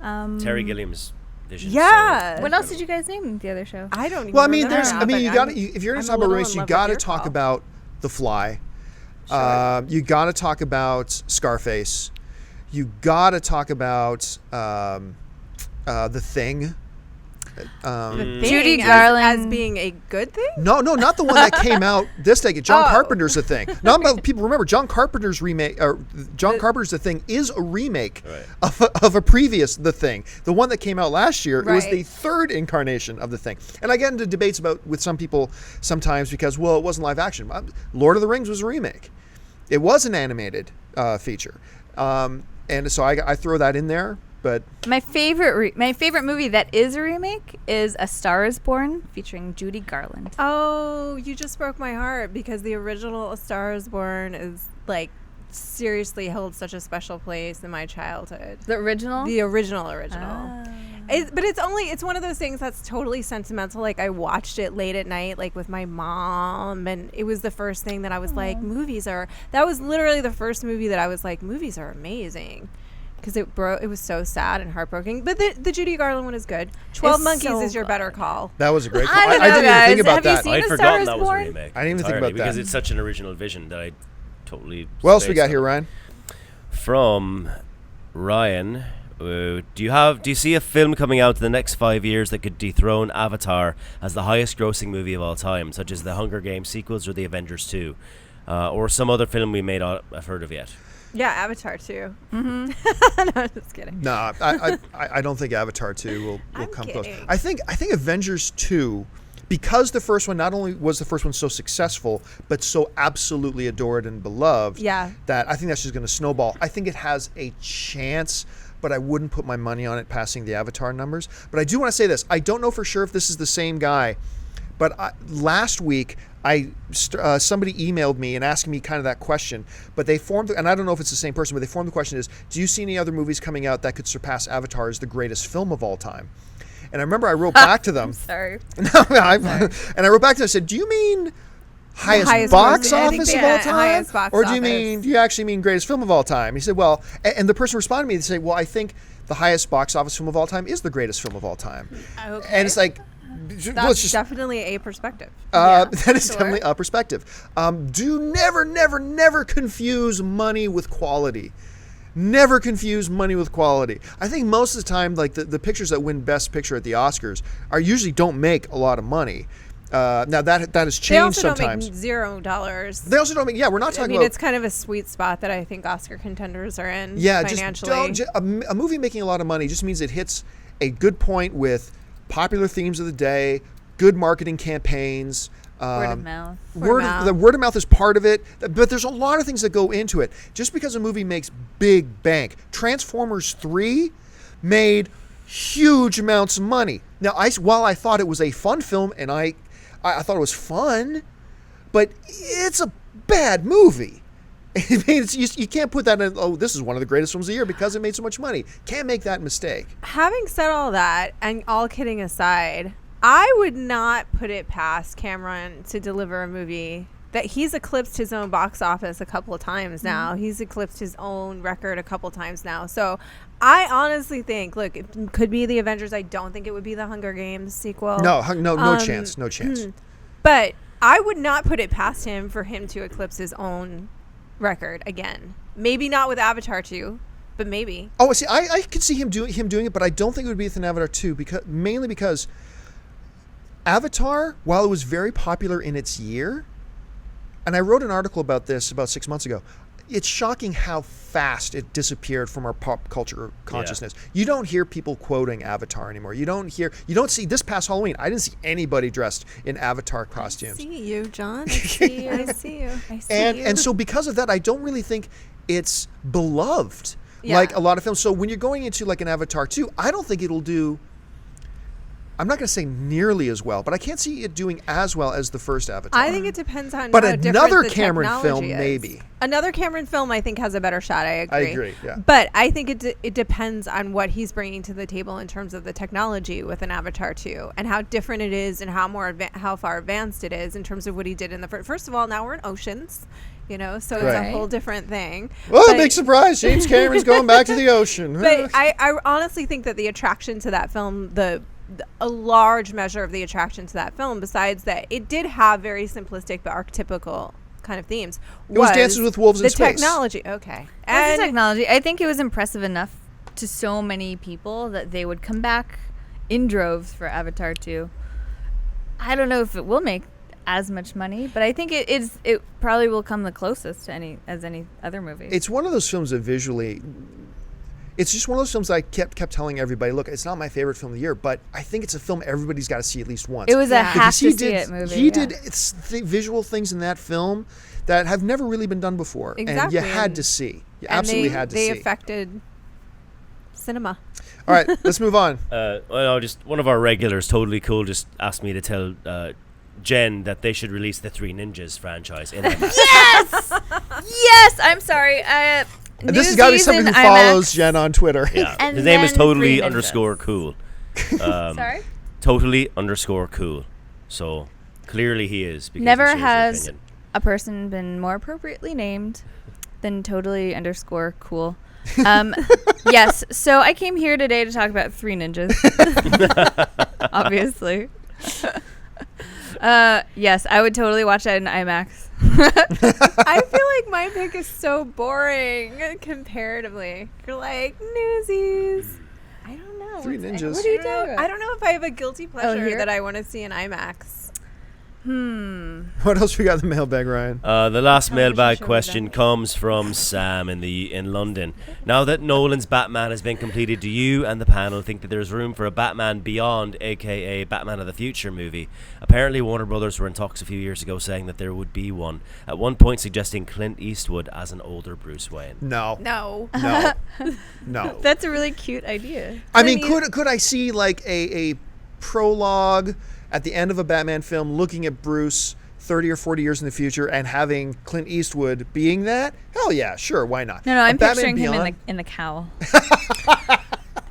Terry Gilliam's vision. Yeah. so What else incredible. did you guys name the other show? I don't even Well, I mean, remember there's. now, I mean, but you got to. I'm- If you're going I'm to a talk about little race, in you love got with to your talk call. about The Fly. Sure. You got to talk about Scarface. You got to talk about The Thing. The Judy Thing Garland. as being a good thing? No, not the one that came out this decade. John Oh. Carpenter's The Thing. Not about people remember John Carpenter's remake. Or John Carpenter's The Thing is a remake of a previous The Thing. The one that came out last year. It was Right. the third incarnation of The Thing. And I get into debates about with some people sometimes because it wasn't live action. Lord of the Rings was a remake. It was an animated feature, and so I throw that in there. But My favorite movie that is a remake is A Star Is Born featuring Judy Garland. Oh, you just broke my heart because the original A Star Is Born is like seriously held such a special place in my childhood. The original? The original. Ah. But it's one of those things that's totally sentimental. Like I watched it late at night, like with my mom, and it was the first thing that I was like, that was literally the first movie that I was like, movies are amazing. Because it was so sad and heartbroken. But the Judy Garland one is good. 12 It's Monkeys so is your better good. call. that was a great call. I don't know, didn't even think guys. about Have you that. seen I'd A forgotten Star Is that was a Born? remake. I didn't even think entirely, about that. because it's such an original vision that I totally. What else we spaced got on. here, Ryan? From Ryan, do you see a film coming out in the next 5 years that could dethrone Avatar as the highest-grossing movie of all time, such as the Hunger Games sequels or the Avengers 2, or some other film we may not have heard of yet? Yeah, Avatar too. No, just kidding. No, I don't think Avatar 2 will I'm come close. kidding. I think Avengers 2, because the first one not only was the first one so successful, but so absolutely adored and beloved, Yeah. that I think that's just going to snowball. I think it has a chance, but I wouldn't put my money on it passing the Avatar numbers. But I do want to say this. I don't know for sure if this is the same guy, but last week somebody emailed me and asked me kind of that question, but they formed, and I don't know if it's the same person, but they formed the question is, do you see any other movies coming out that could surpass Avatar as the greatest film of all time? And I remember I wrote back to them. Sorry. And I wrote back to them and said, do you mean highest box grossing? I think office they of all meant time? highest box Or do office. you actually mean greatest film of all time? He said, well, and the person responded to me and said, well, I think the highest box office film of all time is the greatest film of all time. Okay. And it's like, That's well, it's just, definitely a perspective. that is sure. definitely a perspective. Do never confuse money with quality. Never confuse money with quality. I think most of the time, like the pictures that win Best Picture at the Oscars are usually don't make a lot of money. Now that has changed They also sometimes. don't make $0. They also don't make. Yeah, we're not talking I mean, about. it's kind of a sweet spot that I think Oscar contenders are in. Yeah, financially. a movie making a lot of money just means it hits a good point with popular themes of the day, good marketing campaigns. Word of mouth. The word of mouth is part of it, but there's a lot of things that go into it. Just because a movie makes big bank, Transformers 3 made huge amounts of money. Now, while I thought it was a fun film, and I thought it was fun, but it's a bad movie. I mean, you can't put that in, oh, this is one of the greatest films of the year because it made so much money. Can't make that mistake. Having said all that, and all kidding aside, I would not put it past Cameron to deliver a movie that he's eclipsed his own box office a couple of times now. He's eclipsed his own record a couple of times now. So I honestly think, look, it could be the Avengers. I don't think it would be the Hunger Games sequel. No chance. No chance. But I would not put it past him for him to eclipse his own record again. Maybe not with Avatar 2, but maybe. Oh, see, I could see him doing it, but I don't think it would be with an Avatar 2, mainly because Avatar, while it was very popular in its year, and I wrote an article about this about 6 months ago, it's shocking how fast it disappeared from our pop culture consciousness. Yeah. You don't hear people quoting Avatar anymore. You don't see this past Halloween, I didn't see anybody dressed in Avatar costumes. I see you, John. I see you. I see you. And so because of that, I don't really think it's beloved like a lot of films. So when you're going into like an Avatar 2, I don't think it'll do, I'm not going to say nearly as well, but I can't see it doing as well as the first Avatar. I think it depends on but how another different the Cameron technology film, is. maybe. Another Cameron film, I think, has a better shot. I agree. Yeah. But I think it depends on what he's bringing to the table in terms of the technology with an Avatar 2 and how different it is and how far advanced it is in terms of what he did in the first of all, now we're in oceans. So it's a whole different thing. Well, big surprise. James Cameron's going back to the ocean. But I honestly think that the attraction to that film, a large measure of the attraction to that film, besides that it did have very simplistic but archetypical kind of themes, was Dances with Wolves in Space. The technology, okay. And the technology, I think it was impressive enough to so many people that they would come back in droves for Avatar 2. I don't know if it will make as much money, but I think it probably will come the closest to any other movie. It's one of those films that visually, it's just one of those films I kept telling everybody, look, it's not my favorite film of the year, but I think it's a film everybody's got to see at least once. It was a have to see it movie. He did visual things in that film that have never really been done before. Exactly. And you had to see. You absolutely had to see. They affected cinema. All right, let's move on. Just one of our regulars, Totally Cool, just asked me to tell Jen that they should release the Three Ninjas franchise in IMAX. Yes! Yes! I'm sorry. This has got to be somebody who follows Jen on Twitter. Yeah. His name is Totally_cool. Sorry? Totally_cool. So clearly he is. Because Never he shares has your opinion. a person been more appropriately named than Totally_cool. Yes, so I came here today to talk about Three Ninjas. Obviously. Yes, I would totally watch that in IMAX. I feel like my pick is so boring comparatively. You're like, Newsies. I don't know. Three Ninjas. What do you do? I don't know if I have a guilty pleasure here? that I want to see in IMAX. What else we got in the mailbag, Ryan? The last Television mailbag show question event. comes from Sam in London. Now that Nolan's Batman has been completed, do you and the panel think that there's room for a Batman Beyond, aka Batman of the Future movie? Apparently Warner Brothers were in talks a few years ago saying that there would be one, at one point suggesting Clint Eastwood as an older Bruce Wayne. No. That's a really cute idea. I mean, could I see like a prologue at the end of a Batman film looking at Bruce 30 or 40 years in the future and having Clint Eastwood being that? Hell yeah, sure, why not? No, I'm Batman picturing him Beyond? in the cowl.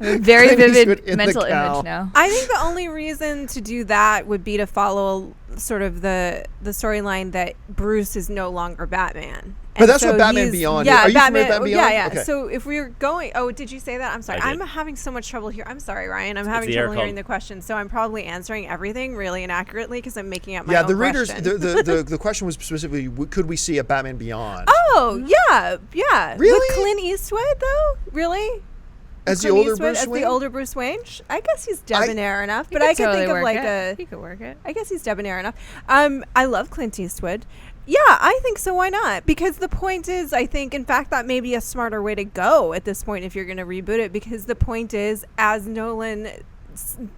Very Clint vivid Eastwood in the mental cowl. image now. I think the only reason to do that would be to follow sort of the storyline that Bruce is no longer Batman. But that's what Batman he's- Beyond Yeah, is. Are you familiar with Batman Beyond? Yeah. Okay. So if we're going, did you say that? I'm sorry. I did. I'm having so much trouble here. I'm sorry, Ryan. I'm having the air trouble hearing con. the question. So I'm probably answering everything really inaccurately because I'm making up my Yeah, own the readers. question. The question was specifically, could we see a Batman Beyond Oh yeah. Really? With Clint Eastwood though, really? as the Clint older Eastwood Bruce as Wayne? the older Bruce Wayne? I guess he's debonair enough, He but I could totally think of work like it. a. He could work it. I guess he's debonair enough. I love Clint Eastwood. Yeah, I think so. Why not? Because the point is, I think, in fact, that may be a smarter way to go at this point if you're going to reboot it. Because the point is, as Nolan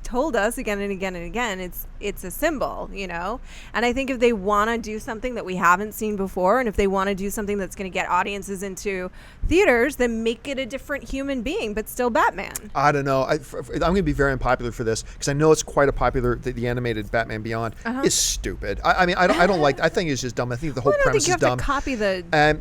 told us again and again and again, it's a symbol, you know. And I think if they want to do something that we haven't seen before, and if they want to do something that's going to get audiences into theaters, then make it a different human being, but still Batman. I don't know. I'm going to be very unpopular for this because I know it's quite a popular. The animated Batman Beyond is stupid. I mean, I don't like. I think it's just dumb. I think the whole Well, I don't premise think you is have dumb. to copy the.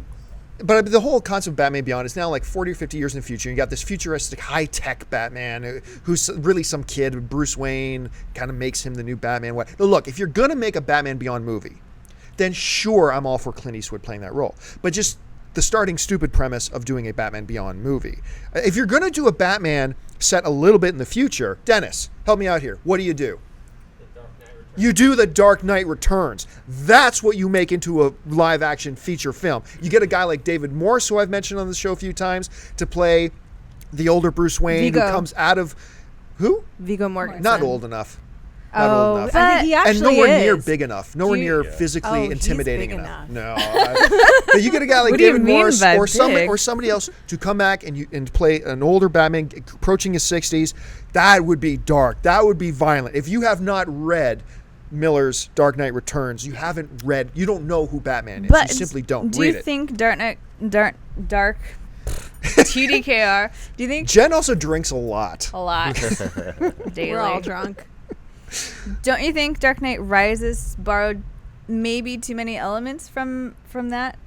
But the whole concept of Batman Beyond is now like 40 or 50 years in the future. You got this futuristic, high-tech Batman who's really some kid. Bruce Wayne kind of makes him the new Batman. Look, if you're going to make a Batman Beyond movie, then sure, I'm all for Clint Eastwood playing that role. But just the starting stupid premise of doing a Batman Beyond movie. If you're going to do a Batman set a little bit in the future, Dennis, help me out here. What do? You do The Dark Knight Returns. That's what you make into a live-action feature film. You get a guy like David Morse, who I've mentioned on the show a few times, to play the older Bruce Wayne Viggo. who comes out of... Who? Viggo Mortensen. Not old enough. Not old enough. I think he actually And nowhere near is. big enough. Nowhere near physically he's intimidating big enough. enough. No. But you get a guy like What do you David mean Morse by or big? somebody else to come back and play an older Batman approaching his 60s. That would be dark. That would be violent. If you have not read Miller's Dark Knight Returns, you don't know who Batman is. But You simply don't do read you it. think dark TDKR? Do you think Jen also drinks a lot. a lot daily? We're all drunk. Don't you think Dark Knight Rises borrowed maybe too many elements from that?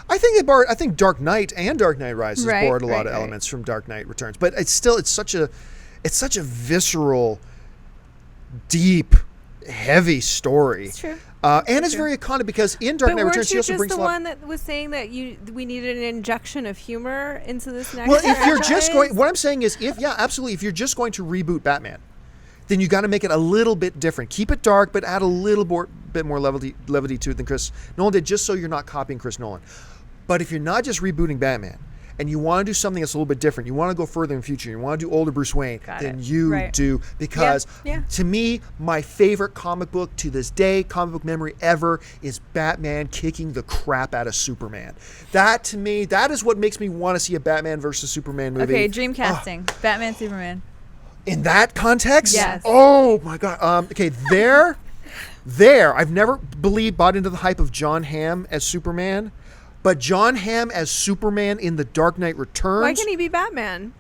I think Dark Knight and Dark Knight Rises Right, borrowed a lot right, of right. elements from Dark Knight Returns, but it's such a visceral, deep, heavy story. It's true. And it's very iconic because in Dark But Knight weren't Returns, she you also just brings the a lot. one that was saying that we needed an injection of humor into this next Well, if you're just franchise? what I'm saying is, absolutely, if you're just going to reboot Batman, then you got to make it a little bit different. Keep it dark, but add a little bit more levity to it than Chris Nolan did, just so you're not copying Chris Nolan. But if you're not just rebooting Batman, and you want to do something that's a little bit different, you want to go further in the future, you want to do older Bruce Wayne, then you Right. do. Because Yeah. to me, my favorite comic book to this day, comic book memory ever, is Batman kicking the crap out of Superman. That, to me, that is what makes me want to see a Batman versus Superman movie. Okay, dream casting. Batman, Superman. In that context? Yes. Oh my God. Okay, there, I've never bought into the hype of John Hamm as Superman, but John Hamm as Superman in The Dark Knight Returns. Why can't he be Batman?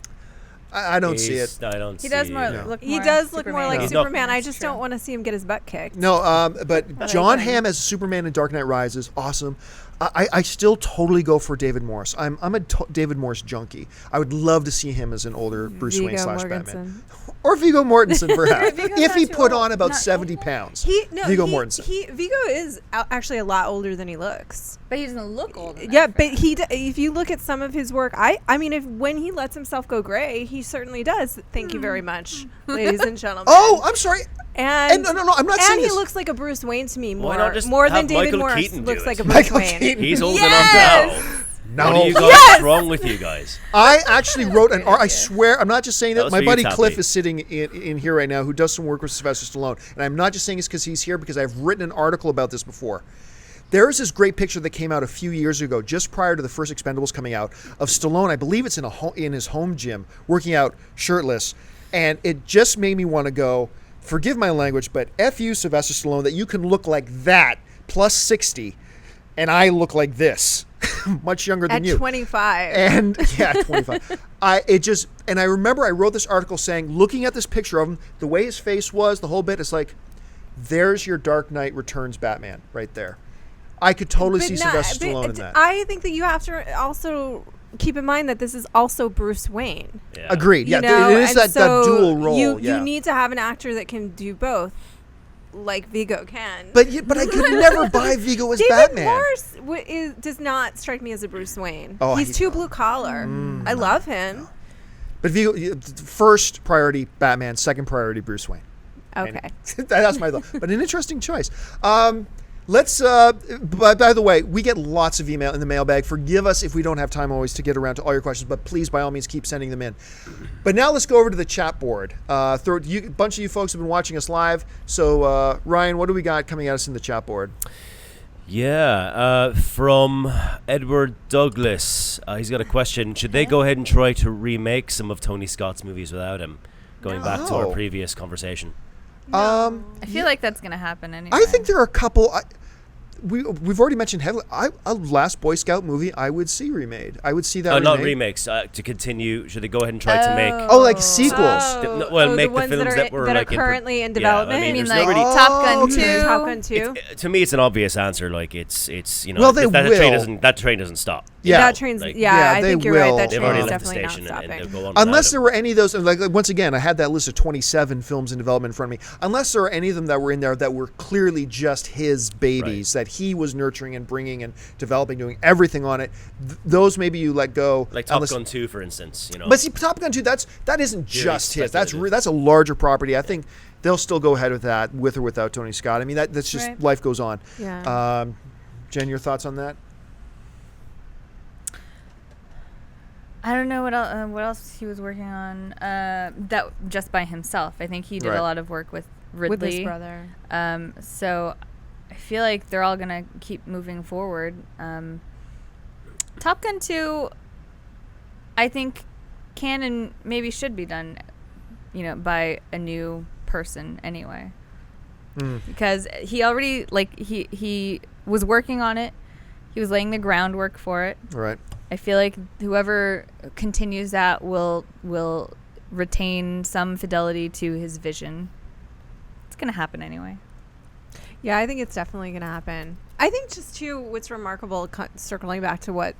I don't see it. I don't He see does it. look He more does look more Superman. like He's not- Superman. I That's just true. don't want to see him get his butt kicked. No, but John I Hamm as Superman in Dark Knight Rises, awesome. I still totally go for David Morse. I'm a David Morse junkie. I would love to see him as an older Bruce Wayne / Batman. Or Viggo Mortensen, perhaps. Viggo's if he not too put old. on about Not 70 pounds. Viggo Mortensen. Viggo is actually a lot older than he looks. But he doesn't look old enough. Yeah, but if you look at some of his work, I mean, when he lets himself go gray, he certainly does. Thank you very much, ladies and gentlemen. Oh, I'm sorry. and no, I'm not and saying he this. looks like a Bruce Wayne to me Why not just more than have David Michael Morse Keaton do looks it? like a Bruce Michael Wayne. Keaton. He's old Yes! enough now. No. What do you guys? What's wrong with you guys? I actually wrote I swear, I'm not just saying that. was My for you, buddy Tappy. Cliff is sitting in here right now who does some work with Sylvester Stallone. And I'm not just saying this because he's here, because I've written an article about this before. There is this great picture that came out a few years ago, just prior to the first Expendables coming out, of Stallone. I believe it's in his home gym, working out shirtless. And it just made me want to go, forgive my language, but F you, Sylvester Stallone, that you can look like that, plus 60, and I look like this. Much younger than At you. 25. And yeah, 25. I remember I wrote this article saying, looking at this picture of him, the way his face was, the whole bit, it's like, there's your Dark Knight Returns Batman right there. I could totally see Sylvester Stallone in that. I think that you have to also keep in mind that this is also Bruce Wayne. Yeah. Agreed. Yeah, You know? it is And that so dual role. You need to have an actor that can do both, like Viggo can. but I could never buy Viggo as David Batman. Morse does not strike me as a Bruce Wayne. Oh, He's too blue collar. I love him. But Viggo, first priority Batman, second priority Bruce Wayne. Okay. That's my thought. But an interesting choice. Let's. By the way, we get lots of email in the mailbag. Forgive us if we don't have time always to get around to all your questions, but please, by all means, keep sending them in. But now let's go over to the chat board. A bunch of you folks have been watching us live. So, Ryan, what do we got coming at us in the chat board? Yeah, from Edward Douglas. He's got a question. Should they go ahead and try to remake some of Tony Scott's movies without him? Going back to our No. previous conversation. I feel like that's gonna happen anyway. I think there are a couple. We've already mentioned heavily. A Last Boy Scout movie I would see remade. I would see that remade. Not remakes. To continue, should they go ahead and try to make... Oh, like sequels. Make the ones the films that were that like are currently in Yeah, development. I mean, I mean, there's like nobody... Top Gun okay. 2. Top Gun 2. To me, it's an obvious answer. Like it's you know Well, they that will. train doesn't stop. Yeah. That train's, Like- Yeah, I they think you're right. will. That They've train already is left the definitely not station and stopping. they'll go on. Unless there without were any of those, like once again, I had that list of 27 films in development in front of me. Unless there were any of them that were in there that were clearly just his babies, that he was nurturing and bringing and developing, doing everything on it, those maybe you let go. like Top unless- Gun 2, for instance. You know, But see, Top Gun 2, that isn't just his. speculative. That's a larger property. I think they'll still go ahead with that, with or without Tony Scott. I mean, that's just Right. life goes on. Yeah. Jen, your thoughts on that? I don't know what else he was working on. That just by himself. I think he did Right. a lot of work with Ridley. With his brother. So I feel like they're all gonna keep moving forward. Top Gun 2, I think, can and maybe should be done, by a new person anyway. Because he already he was working on it. He was laying the groundwork for it. Right. I feel like whoever continues that will retain some fidelity to his vision. It's gonna happen anyway. Yeah, I think it's definitely going to happen. I think just too, what's remarkable, circling back to what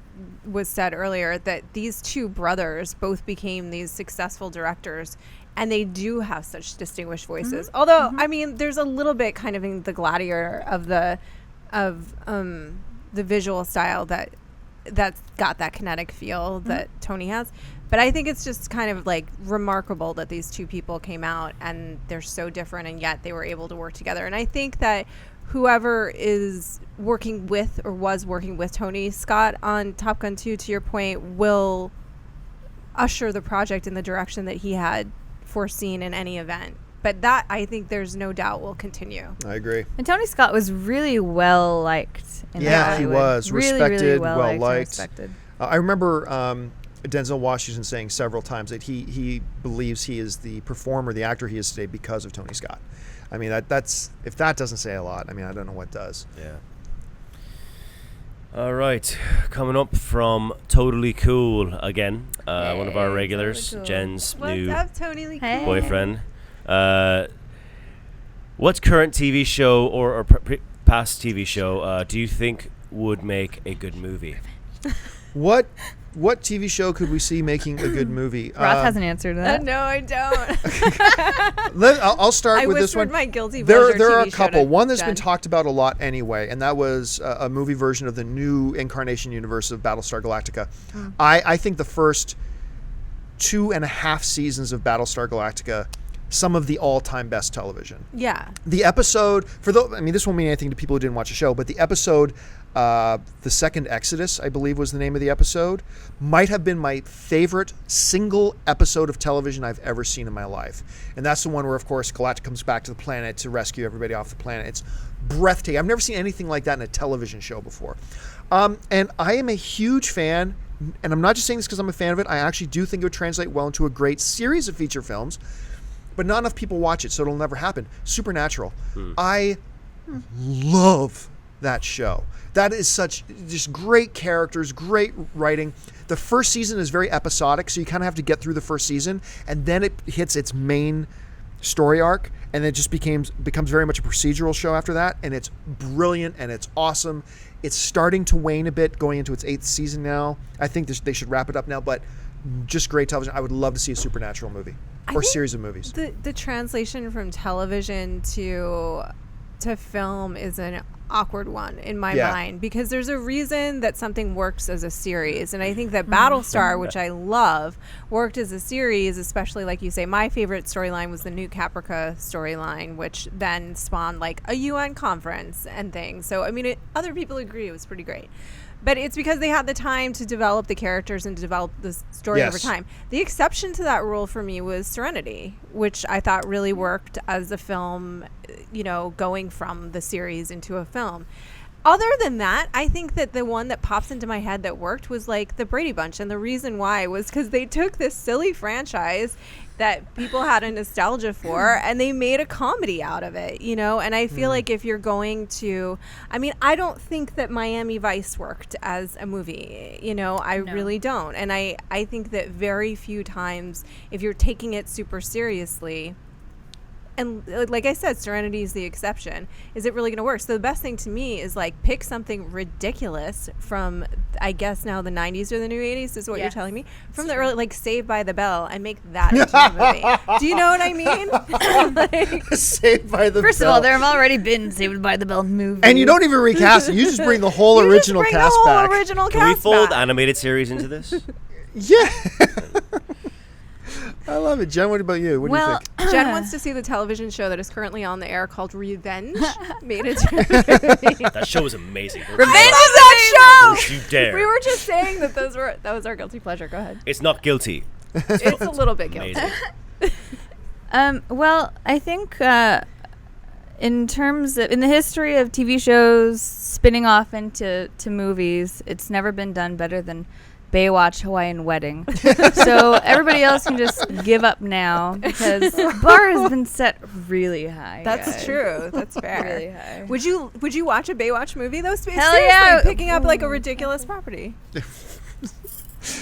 was said earlier, that these two brothers both became these successful directors, and they do have such distinguished voices. Although, I mean, there's a little bit kind of in the gladiator of the visual style that's got that kinetic feel that Tony has. But I think it's just kind of like remarkable that these two people came out and they're so different, and yet they were able to work together. And I think that whoever is working with or was working with Tony Scott on Top Gun 2, to your point, will usher the project in the direction that he had foreseen in any event. But that, I think there's no doubt, will continue. I agree. And Tony Scott was really well liked. Yeah, he was. Respected, well-liked. Respected. I remember Denzel Washington saying several times that he believes he is the performer, the actor he is today because of Tony Scott. I mean, that's if that doesn't say a lot, I mean, I don't know what does. Yeah. All right, coming up from Totally Cool again, one of our regulars, Totally Cool. Jen's What's new up, Tony Lee? Hey. boyfriend. What current TV show or past TV show do you think would make a good movie? What TV show could we see making a good movie? Roth has an answer to that. No, I don't. I'll start I with this whispered one. my guilty pleasure There are TV a show couple. to One that's been Jen. talked about a lot anyway, and that was a movie version of the new incarnation universe of Battlestar Galactica. I think the first 2.5 seasons of Battlestar Galactica, some of the all-time best television. Yeah. The episode, this won't mean anything to people who didn't watch the show, but the episode, The Second Exodus, I believe was the name of the episode, might have been my favorite single episode of television I've ever seen in my life. And that's the one where, of course, Galactica comes back to the planet to rescue everybody off the planet. It's breathtaking. I've never seen anything like that in a television show before. And I am a huge fan, and I'm not just saying this because I'm a fan of it. I actually do think it would translate well into a great series of feature films, but not enough people watch it, so it'll never happen. Supernatural. I love that show. That is such just great characters, great writing. The first season is very episodic, so you kind of have to get through the first season, and then it hits its main story arc, and it just becomes very much a procedural show after that, and it's brilliant and it's awesome. It's starting to wane a bit, going into its 8th season now. I think they should wrap it up now, but just great television. I would love to see a supernatural movie or series of movies. The translation from television to film is an awkward one in my mind, because there's a reason that something works as a series, and I think that Battlestar, which I love, worked as a series, especially like you say. My favorite storyline was the Newt Caprica storyline, which then spawned like a UN conference and things. So I mean, other people agree it was pretty great. But it's because they had the time to develop the characters and to develop the story over time. The exception to that rule for me was Serenity, which I thought really worked as a film, going from the series into a film. Other than that, I think that the one that pops into my head that worked was like the Brady Bunch. And the reason why was because they took this silly franchise that people had a nostalgia for and they made a comedy out of it, and I feel like if you're going to, I don't think that Miami Vice worked as a movie, I really don't. And I think that very few times, if you're taking it super seriously, and like I said, Serenity is the exception, is it really going to work? So the best thing to me is like pick something ridiculous from, I guess now the 90s or the new 80s is what you're telling me, from the early, like Saved by the Bell, and make that into a movie. Do you know what I mean? Saved by the Bell. First of all, there have already been Saved by the Bell movies. And you don't even recast it. You just bring the whole original cast back. Can we fold animated series into this? Yeah. I love it. Jen, what about you? What do you think? Jen wants to see the television show that is currently on the air called Revenge. Made it to movie. That show is amazing. Revenge is that show! Don't you dare. We were just saying that that was our guilty pleasure. Go ahead. It's not guilty. It's a little bit guilty. Well, I think in the history of TV shows spinning off into movies, it's never been done better than Baywatch Hawaiian Wedding. So everybody else can just give up now because the bar has been set really high. That's true. That's fair. Really high. Would you watch a Baywatch movie though? Hell yeah. Picking up like a ridiculous property.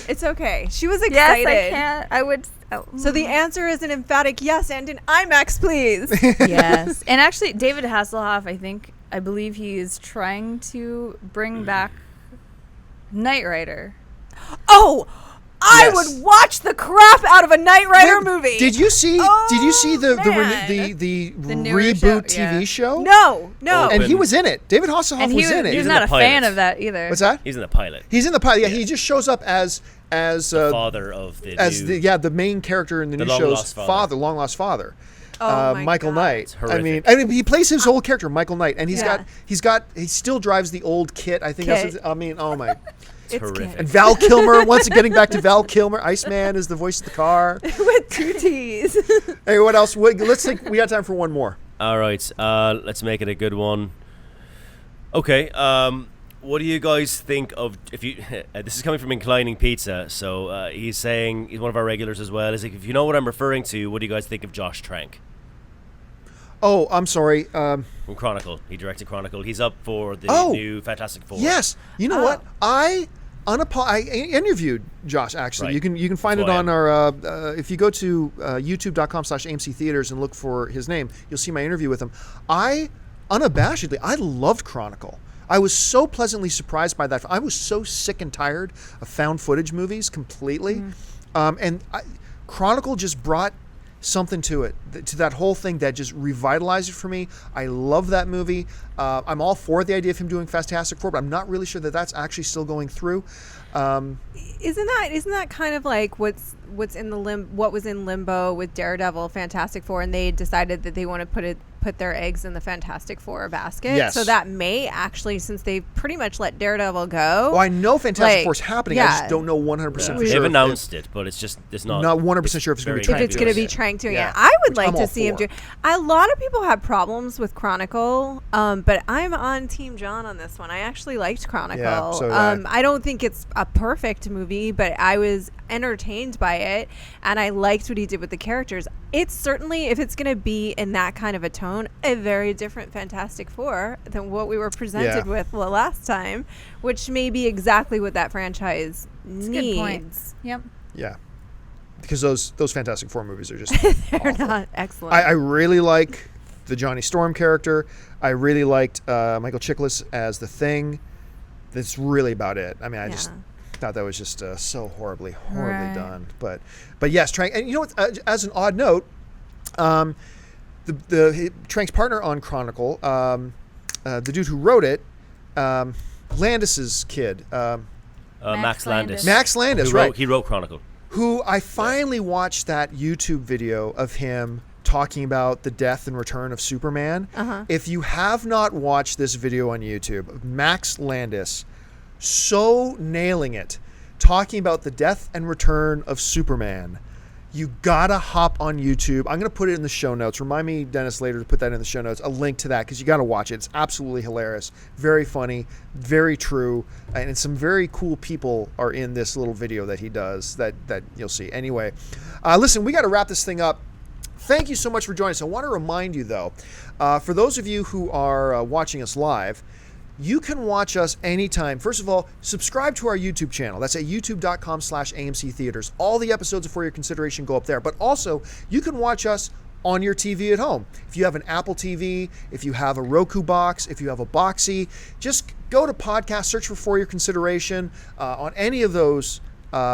It's okay. She was excited. Yes, I can. I would. So the answer is an emphatic yes, and in IMAX, please. Yes. And actually, David Hasselhoff, I believe he is trying to bring back Knight Rider. Oh, I would watch the crap out of a Knight Rider movie. Did you see? Did you see the newer reboot show? TV show? No. And he was in it. David Hasselhoff was in it. He's not a fan of that either. What's that? He's in the pilot. He's in the pilot. Yeah, he just shows up as the father of the main character in the new show's long lost father. Michael Knight. I mean, he plays his whole character, Michael Knight, and he still drives the old Kit. I think that's. Oh my. It's horrific. And Val Kilmer, once getting back to Val Kilmer, Iceman is the voice of the car. With 2 T's. Hey, what else? Let's think. We got time for one more. All right. Let's make it a good one. Okay. What do you guys think of if you? This is coming from Inclining Pizza, so he's saying he's one of our regulars as well. He's like, if you know what I'm referring to, what do you guys think of Josh Trank? Oh, I'm sorry. From Chronicle, he directed Chronicle. He's up for the new Fantastic Four. Yes. You know what? I interviewed Josh. Actually, Right. You can find it on our. If you go to youtube.com/AMC Theaters and look for his name, you'll see my interview with him. I loved Chronicle. I was so pleasantly surprised by that. I was so sick and tired of found footage movies completely, Chronicle just brought something to it, to that whole thing that just revitalized it for me. I love that movie. I'm all for the idea of him doing Fantastic Four, but I'm not really sure that that's actually still going through. Isn't that kind of like what was in limbo with Daredevil, Fantastic Four, and they decided that they want to put their eggs in the Fantastic Four basket? Yes. So that may actually, since they pretty much let Daredevil go. Well, I know Fantastic Four's happening. I just don't know 100% for sure. They've announced it, but it's not 100% sure if it's going to be Trank. If it's going to be Trank doing it. I would like to see him do. A lot of people have problems with Chronicle, but I'm on Team John on this one. I actually liked Chronicle. Yeah, so did I. I don't think it's a perfect movie, but I was entertained by it, and I liked what he did with the characters. It's certainly, if it's going to be in that kind of a tone, a very different Fantastic Four than what we were presented with the last time, which may be exactly what that franchise needs. Good point. Yep. Yeah. Because those Fantastic Four movies are just they're awful. not excellent. I really like the Johnny Storm character. I really liked Michael Chiklis as the Thing. that's really about it. I mean, I Yeah. just thought that was just so horribly Right. done. But yes, Trank, and you know what? As an odd note, Trank's partner on Chronicle, the dude who wrote it, Landis's kid, Max Landis. Max Landis, right? He wrote Chronicle. Who I finally watched that YouTube video of him talking about the death and return of Superman. If you have not watched this video on YouTube, Max Landis so nailing it, talking about the death and return of Superman. You gotta hop on YouTube. I'm gonna put it in the show notes. Remind me, Dennis, later to put that in the show notes, a link to that, because you gotta watch it. It's absolutely hilarious, very funny, very true, and some very cool people are in this little video that he does that you'll see. Anyway, listen, we gotta wrap this thing up. Thank you so much for joining us. I want to remind you, though, for those of you who are watching us live, you can watch us anytime. First of all, subscribe to our YouTube channel. That's at youtube.com/AMC Theaters. All the episodes of For Your Consideration go up there. But also, you can watch us on your TV at home. If you have an Apple TV, if you have a Roku box, if you have a Boxy, just go to podcast, search for Your Consideration on any of those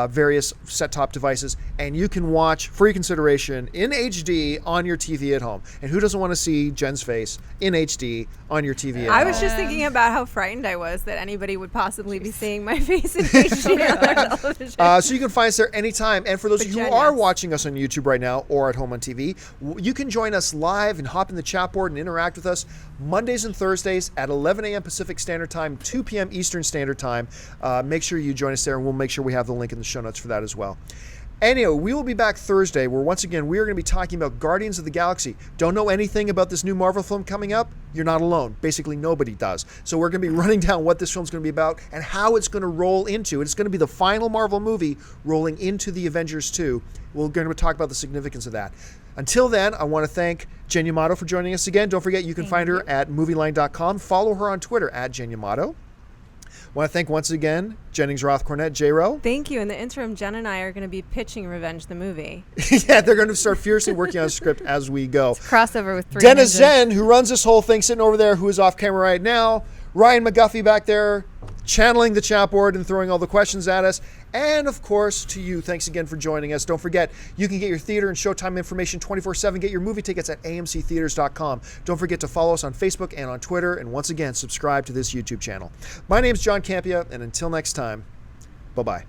various set-top devices, and you can watch For Your Consideration in HD on your TV at home. And who doesn't want to see Jen's face in HD on your TV at home? I was just thinking about how frightened I was that anybody would possibly be seeing my face in HD on their television. So you can find us there anytime. And for those of you who Virginia. are watching us on YouTube right now or at home on TV, you can join us live and hop in the chat board and interact with us Mondays and Thursdays at 11 a.m. Pacific Standard Time, 2 p.m. Eastern Standard Time. Make sure you join us there, and we'll make sure we have the link in the show notes for that as well. Anyway, we will be back Thursday, where once again we are going to be talking about Guardians of the Galaxy. Don't know anything about this new Marvel film coming up? You're not alone. Basically, nobody does. So we're going to be running down what this film's going to be about and how it's going to roll into. It's going to be the final Marvel movie rolling into the Avengers 2. We're going to talk about the significance of that. Until then, I want to thank Jen Yamato for joining us again. Don't forget, you can find her at movieline.com. Follow her on Twitter at Jen Yamato. I want to thank once again Jennings Roth Cornett, J-Ro. Thank you. In the interim, Jen and I are going to be pitching Revenge the movie. Yeah, they're going to start furiously working on a script as we go. Crossover with Three Dennis Ninjas. Zen, who runs this whole thing, sitting over there, who is off camera right now. Ryan McGuffey back there, channeling the chat board and throwing all the questions at us. And, of course, to you, thanks again for joining us. Don't forget, you can get your theater and showtime information 24/7. Get your movie tickets at amctheaters.com. Don't forget to follow us on Facebook and on Twitter. And once again, subscribe to this YouTube channel. My name's John Campia, and until next time, bye-bye.